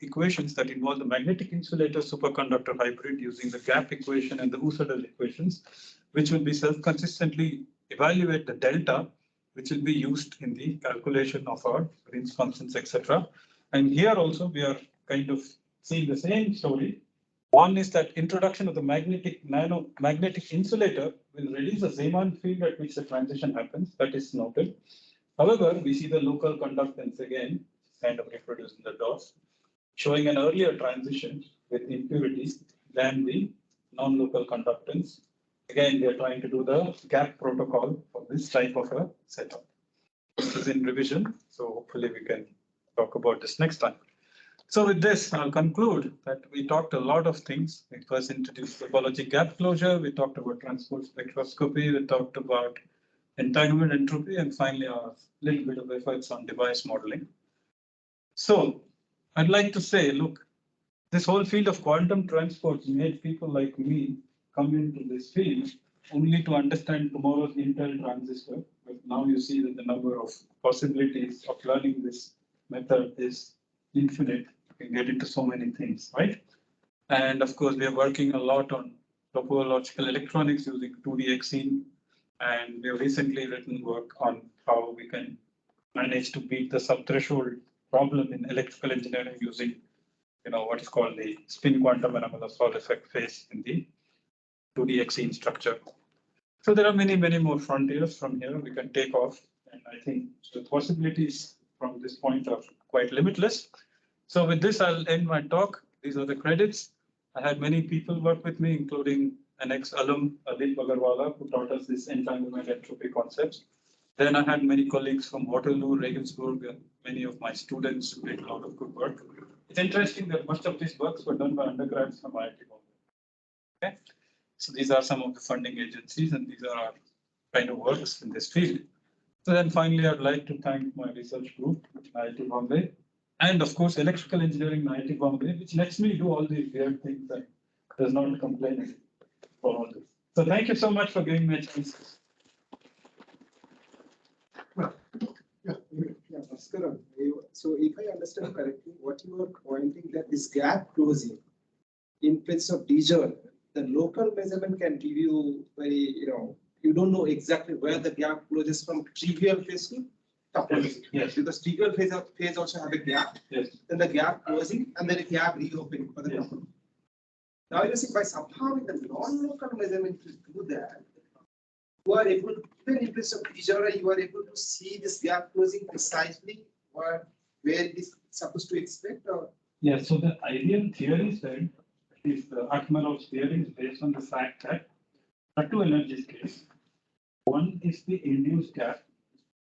S2: equations that involve the magnetic insulator superconductor hybrid using the gap equation and the Usadel equations, which will be self-consistently evaluate the delta, which will be used in the calculation of our Green's functions, etc. And here also we are kind of seeing the same story. One is that introduction of the magnetic insulator will reduce the Zeeman field at which the transition happens. That is noted. However, we see the local conductance again, kind of reproduced in the dots, showing an earlier transition with impurities than the non-local conductance. Again, we are trying to do the gap protocol for this type of a setup. This is in revision, so hopefully we can talk about this next time. So with this, I'll conclude that we talked a lot of things. We first introduced topology gap closure, we talked about transport spectroscopy, we talked about entanglement entropy, and finally a little bit of efforts on device modeling. So I'd like to say, look, this whole field of quantum transports made people like me come into this field only to understand tomorrow's Intel transistor. But now you see that the number of possibilities of learning this method is infinite. You can get into so many things, right? And of course, we are working a lot on topological electronics using 2D Xene. And we have recently written work on how we can manage to beat the subthreshold problem in electrical engineering using what is called the spin quantum anomalous Hall effect phase in the 2D Xene structure. So there are many, many more frontiers from here we can take off. And I think the possibilities from this point are quite limitless. So with this, I'll end my talk. These are the credits. I had many people work with me, including an ex-alum, Adit Bagarwala, who taught us this entanglement entropy concepts. Then I had many colleagues from Waterloo, Regensburg, and many of my students who did a lot of good work. It's interesting that much of these works were done by undergrads from IIT Bombay. Okay, so these are some of the funding agencies, and these are our kind of works in this field. So then finally, I'd like to thank my research group, IIT Bombay, and of course, electrical engineering IIT Bombay, which lets me do all these weird things and does not complain for all this. So thank you so much for giving me a chance.
S5: Yeah, Bhaskaran, so if I understand correctly, what you are pointing that this gap closing in place of digital, the local measurement can give you very, you don't know exactly where the gap closes from trivial phase to topology.
S2: Yes.
S5: Because trivial phase also have a gap.
S2: Yes.
S5: Then the gap closing and then a gap reopening for the
S2: Yes.
S5: topology. Now you see by somehow in the non-local measurement to do that, you are able, even in place of digital, you are able to see this gap closing precisely where it is supposed to expect or.
S2: Yeah, so the ideal theory said is the Akmalov's theory is based on the fact that there are two energy scales. One is the induced gap.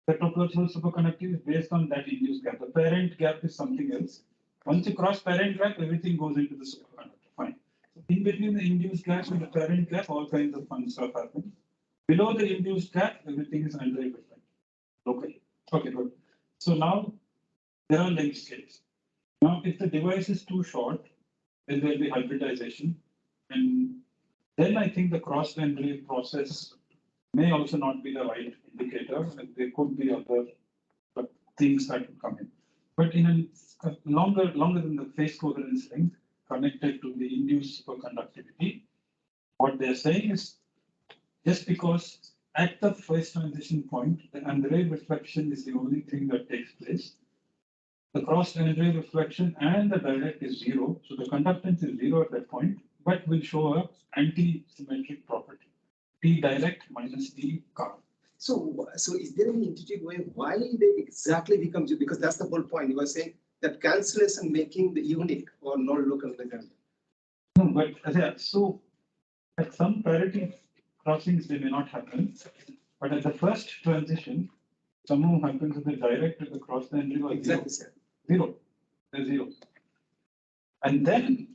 S2: The topological superconductor is based on that induced gap. The parent gap is something else. Once you cross parent gap, everything goes into the superconductor. Fine. So in between the induced gap and the parent gap, all kinds of fun stuff happens. Below the induced gap, everything is Andreev effect. Okay. Okay, good. So now there are length scales. Now, if the device is too short, then there will be hybridization. And then I think the cross-Andreev process may also not be the right indicator, and there could be other things that will come in. But in a longer than the phase coherence length connected to the induced superconductivity, what they're saying is just because at the phase transition point, the Andreev reflection is the only thing that takes place. the cross-energy reflection and the direct is zero. So the conductance is zero at that point, but will show a anti-symmetric property. T direct minus T current.
S5: So is there any intuitive way why they exactly become zero? Because that's the whole point. You were saying that cancellation making the unique or non-local measurement.
S2: No, but so at some parity crossings they may not happen, but at the first transition, somehow happens with the direct to the cross-energy was
S5: Exactly, sir.
S2: zero. They're zero. And then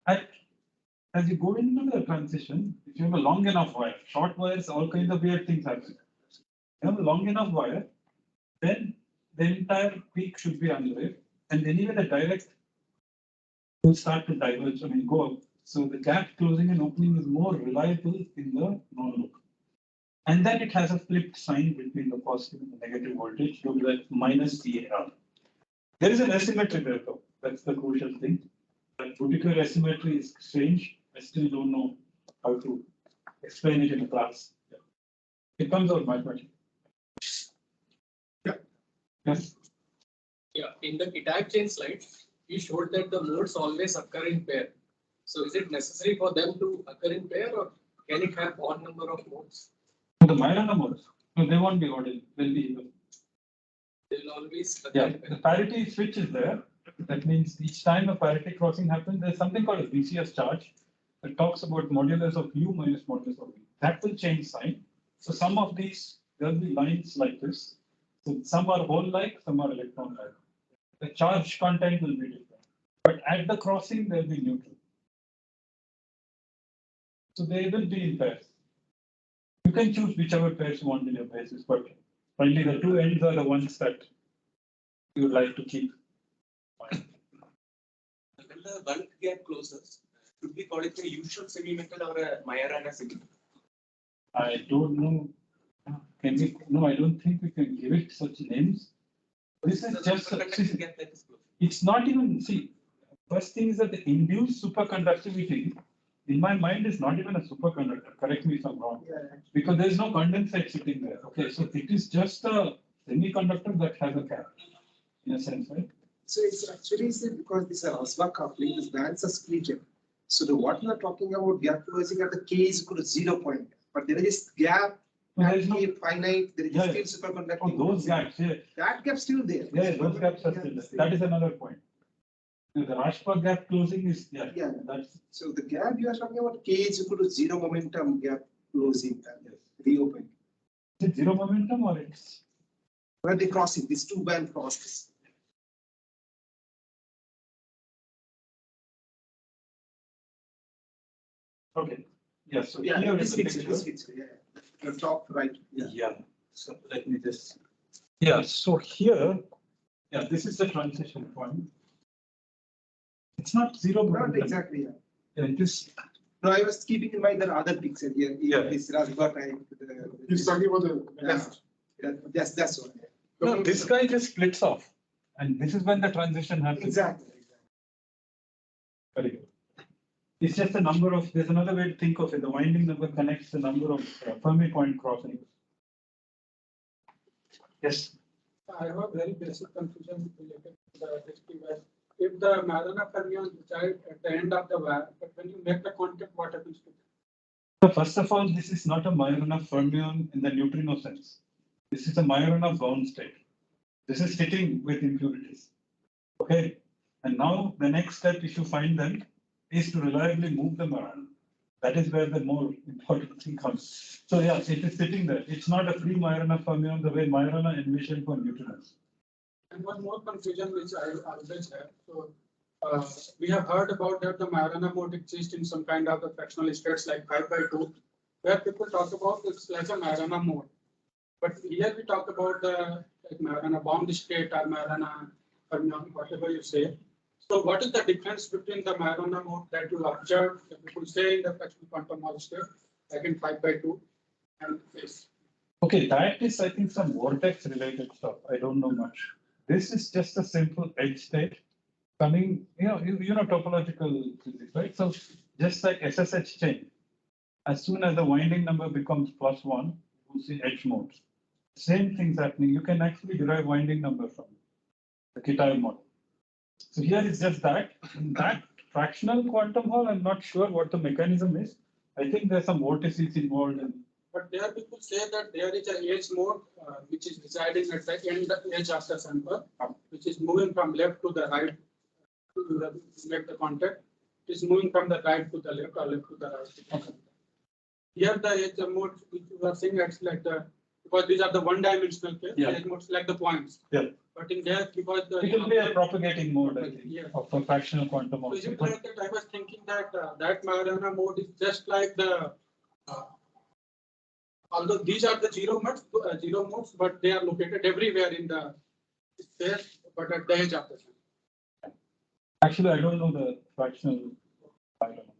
S2: as you go into the transition, if you have a long enough wire, short wires, all kinds of weird things happen. You have a long enough wire, then the entire peak should be unwaved, and anyway the direct will start to diverge, go up. So the gap closing and opening is more reliable in the non-local. And then it has a flipped sign between the positive and the negative voltage, so that minus CAR. There is an asymmetry there though. That's the crucial thing. That particular asymmetry is strange. I still don't know how to explain it in a class. Yeah. It comes out mathematically.
S1: Yeah.
S2: Yes.
S6: Yeah, in the type chain slide, you showed that the modes always occur in pair. So is it necessary for them to occur in pair, or can it have odd number of modes?
S2: The Majorana modes, no, they won't be odd, they'll be even.
S6: They will always occur
S2: Yeah,
S6: in pair.
S2: the parity switch is there. That means each time a parity crossing happens, there's something called a BCS charge that talks about modulus of U minus modulus of V. That will change sign. So some of these, there'll be lines like this. So some are hole-like, some are electron-like. The charge content will be different. But at the crossing, they'll be neutral. So they will be in pairs. You can choose whichever pairs you want in your basis, but finally the two ends are the ones that you would like to keep.
S6: When the bulk gap closes, should we call it a usual semi-metal or a Majorana semi?
S2: I don't know. Can we? No, I don't think we can give it such names. This is just.
S6: Gap that is closed.
S2: It's not even. See, first thing is that the induced superconductivity, in my mind, is not even a superconductor. Correct me if I'm wrong.
S5: Yeah.
S2: Because there is no condensate sitting there. Okay, so it is just a semiconductor that has a gap, in a sense, right?
S5: So it's actually because this Rosbach coupling, these bands are splitted. So what we are talking about gap closing at the K is equal to 0 point, but there is gap.
S2: No, there is no.
S5: Finite, there is
S2: Yeah,
S5: still superconducting.
S2: Oh, those gaps, yeah.
S5: That gap still there.
S2: Yeah, those gaps are still there. That is another point. The Rashpa gap closing is, yeah, that's.
S5: So the gap you are talking about K is equal to 0 momentum gap closing and reopening.
S2: Is it zero momentum or it's?
S5: Where they crossing, these two band crosses.
S2: Okay, yes, so
S5: Yeah,
S2: here
S5: this
S2: is the
S5: picture,
S2: picture.
S5: this picture, yeah. The top right.
S2: Yeah, so let me just, yeah, so here, yeah, this is the transition point. It's not zero
S5: Not
S2: momentum.
S5: exactly, yeah.
S2: Yeah, it is,
S5: No, I was keeping in mind the other picture here.
S2: Yeah.
S5: This Rosbach type.
S1: He's talking about the
S5: That's one.
S2: no, this guy just splits off. And this is when the transition happens.
S5: Exactly.
S2: Very good. It's just a number of, there's another way to think of it. The winding number connects the number of Fermi point crossings. Yes.
S4: I have a very basic confusion related to the HT. If the Majorana Fermion reside at the end of the wire, but when you make the contact, what happens to it?
S2: So first of all, this is not a Majorana Fermion in the neutrino sense. This is a Majorana bound state. This is sitting with impurities. Okay. And now the next step, if you find them, is to reliably move them around. That is where the more important thing comes. So yeah, it is sitting there. It's not a free Majorana Fermion the way Majorana envisioned for neutrinos.
S4: And one more confusion which I always have. So we have heard about that the Majorana mode exists in some kind of the fractional states like 5/2, where people talk about it's like a Majorana mode. But here we talk about the like Majorana bound state or Majorana Fermion, whatever you say. So what is the difference between the Majorana mode that you observe, that people say in the fractional quantum Hall state, like in 5/2, and this?
S2: Okay, that is, I think, some vortex related stuff. I don't know much. This is just a simple edge state coming, you know topological physics, right? So just like SSH chain, as soon as the winding number becomes +1, you see edge modes. Same things happening. You can actually derive winding number from it. the Kitai model. So here is just that. In that fractional quantum Hall, I'm not sure what the mechanism is. I think there's some vortices involved.
S4: But there people say that there is a edge mode which is residing at the end edge of the sample, which is moving from left to the right to make the contact. It is moving from the right to the left or left to the right. Okay. Here the edge mode which you are saying it's like the, because these are the one-dimensional case, the edge modes like the points.
S2: Yeah.
S4: But in there, because the
S2: it will be a propagating mode, I think, of a fractional quantum.
S4: So is it like that? I was thinking that that Majorana mode is just like the although these are the zero modes, but they are located everywhere in the space, but at the edge of the sun.
S2: Actually, I don't know the fractional. I don't know.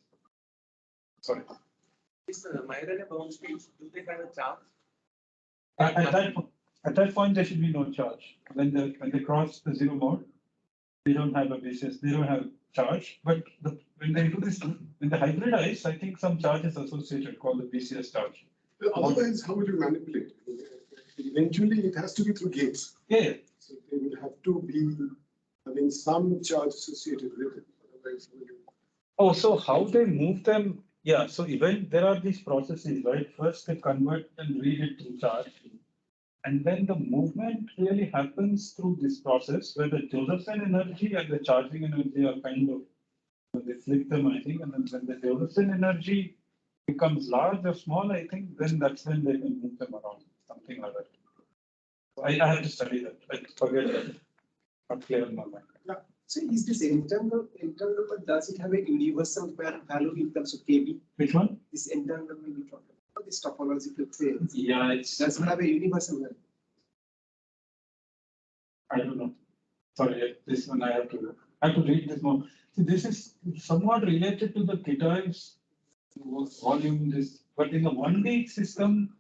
S2: Sorry.
S6: Is Majorana bound states, do they have a charge?
S2: At that point, there should be no charge. When they cross the zero mode, they don't have a basis, they don't have charge. But when they do this, when they hybridize, I think some charge is associated called the BCS charge.
S1: Otherwise, how would you manipulate? Eventually, it has to be through gates.
S2: Yeah.
S1: So they will have to be having some charge associated with it. Otherwise,
S2: Oh, so how they move them? Yeah. So even there are these processes, right? First, they convert and read it to charge. And then the movement really happens through this process where the Josephson energy and the charging energy are kind of, they flip them, I think. And then when the Josephson energy becomes large or small, I think, then that's when they can move them around, something like that. So I have to study that. I forget that. Not clear in my mind.
S5: Yeah. So is this entanglement, does it have a universal value in terms of KB?
S2: Which one?
S5: This entanglement you talked about, this topological phase.
S2: Yeah, it's.
S5: Does it have a universal value?
S2: I don't know. Sorry, this one I have to read this more. See, this is somewhat related to the Kitai's volume, but in the 1D system,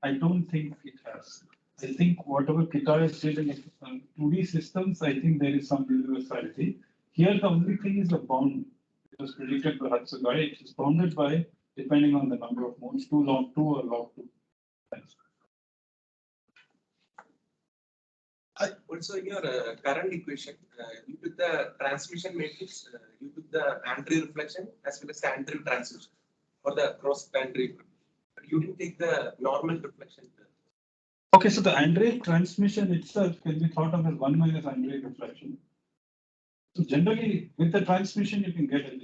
S2: I don't think it has. I think whatever Kitai did in 2D systems, I think there is some universality. Here, the only thing is the bound. It was predicted by Hatsugai. It is bounded by, depending on the number of modes, 2 log 2 or log 2. Thanks.
S6: Also, in your current equation, you took the transmission matrix, you took the Andreev reflection as well as the Andreev transmission or the cross Andreev. But you didn't take the normal reflection.
S2: Okay, so the Andreev transmission itself can be thought of as 1 minus Andreev reflection. So generally, with the transmission, you can get it.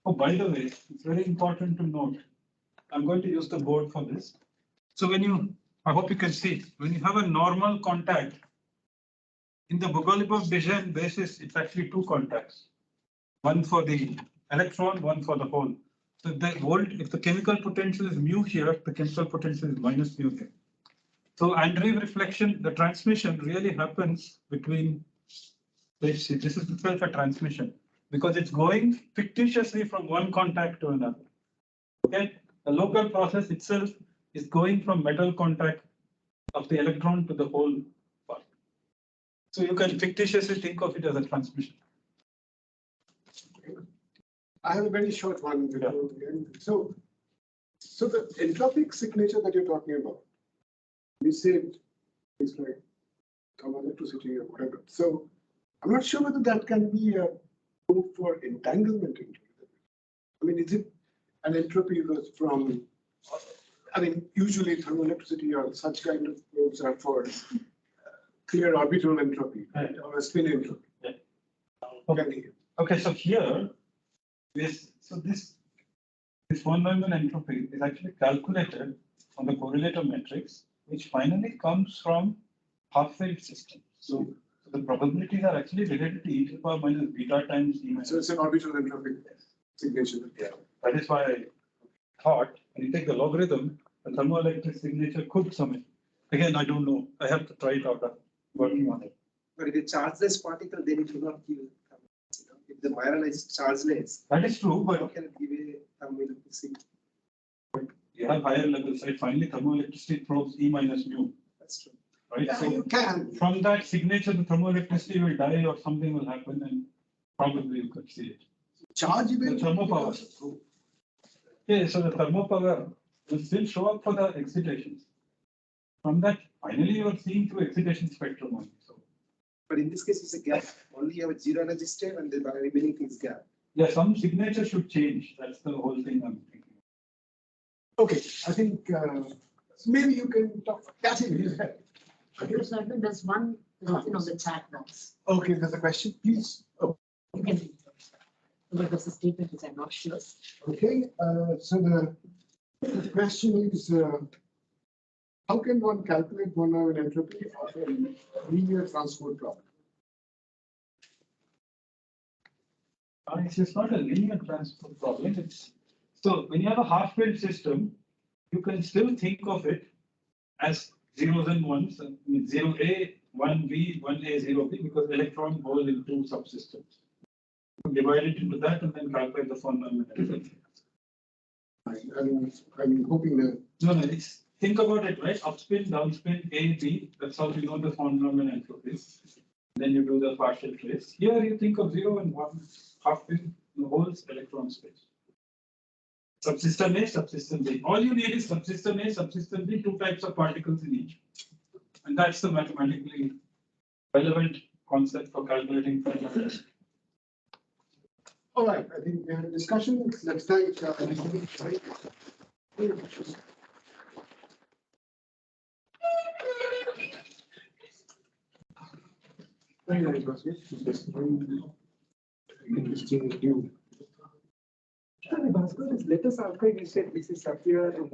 S2: Oh, by the way, it's very important to note. I'm going to use the board for this. So when you, I hope you can see, when you have a normal contact, in the Bogoliubov Bijan basis, it's actually 2 contacts. One for the electron, one for the hole. So if the chemical potential is mu here, the chemical potential is minus mu here. So Andreev reflection, the transmission really happens between, let's see, this is itself a transmission because it's going fictitiously from one contact to another. Okay, the local process itself is going from metal contact of the electron to the hole part. So you can fictitiously think of it as a transmission.
S1: I have a very short one. Before we end. So the entropic signature that you're talking about, you said it's like electricity or whatever. So I'm not sure whether that can be a proof for entanglement. I mean, is it an entropy was from? I mean, usually thermoelectricity or such kind of probes are for clear orbital entropy, right? Or a spin entropy.
S2: Yeah. Okay, so here, this one-dimensional entropy is actually calculated on the correlator matrix, which finally comes from half-wave system. So the probabilities are actually related to e to the power minus beta times e minus.
S1: So it's an orbital entropy signature.
S2: Yeah, that is why I thought when you take the logarithm, the thermoelectric signature could sum. Again, I don't know. I have to try it out. I'm working on it.
S5: But if it's chargeless particle, then it will not give. If the Majorana is chargeless,
S2: that is true, but
S5: how can it give a thermoelectricity?
S2: You have higher levels, right? Finally, thermoelectricity probes E minus mu.
S5: That's true.
S2: Right?
S1: Yeah,
S2: so
S1: you can.
S2: From that signature, the thermoelectricity will die or something will happen, and probably you could see it.
S1: Charge even.
S2: The thermopower. Yeah, so the thermopower will still show up for the excitations. From that, finally, you are seeing through excitation spectrum only. So
S5: But in this case, it's a gap. Only you have a zero energy state and the remaining thing is gap.
S2: Yeah, some signature should change. That's the whole thing I'm thinking.
S1: Okay, I think maybe you can talk. Kathy,
S7: Okay, so I think there's one question on the chat box.
S1: okay, there's a question, please. Oh,
S7: You can read it. But there's a statement which I'm not sure.
S1: okay, so the question is, how can one calculate one-hour entropy of a linear transport problem?
S2: It's just not a linear transport problem. It's so when you have a half-filled system, you can still think of it as zeros and ones. I mean, 0A, 1B, 1A, 0B, because electron goes into subsystems. You divide it into that and then calculate the fundamental.
S1: I'm hoping that.
S2: No, it's think about it, right? Upspin, downspin, A, B. That's how you know the fundamental entropy. Then you do the partial trace. Here you think of 0 and 1, half-spin, the whole electron space. Subsystem A, subsystem B. All you need is subsystem A, subsystem B, two types of particles in each. And that's the mathematically relevant concept for calculating fundamentals.
S1: All right, I think we had a discussion. Let's thank. Very nice, Bhaskaran. Interesting view.
S5: Bhaskaran, let us after you said this is appear in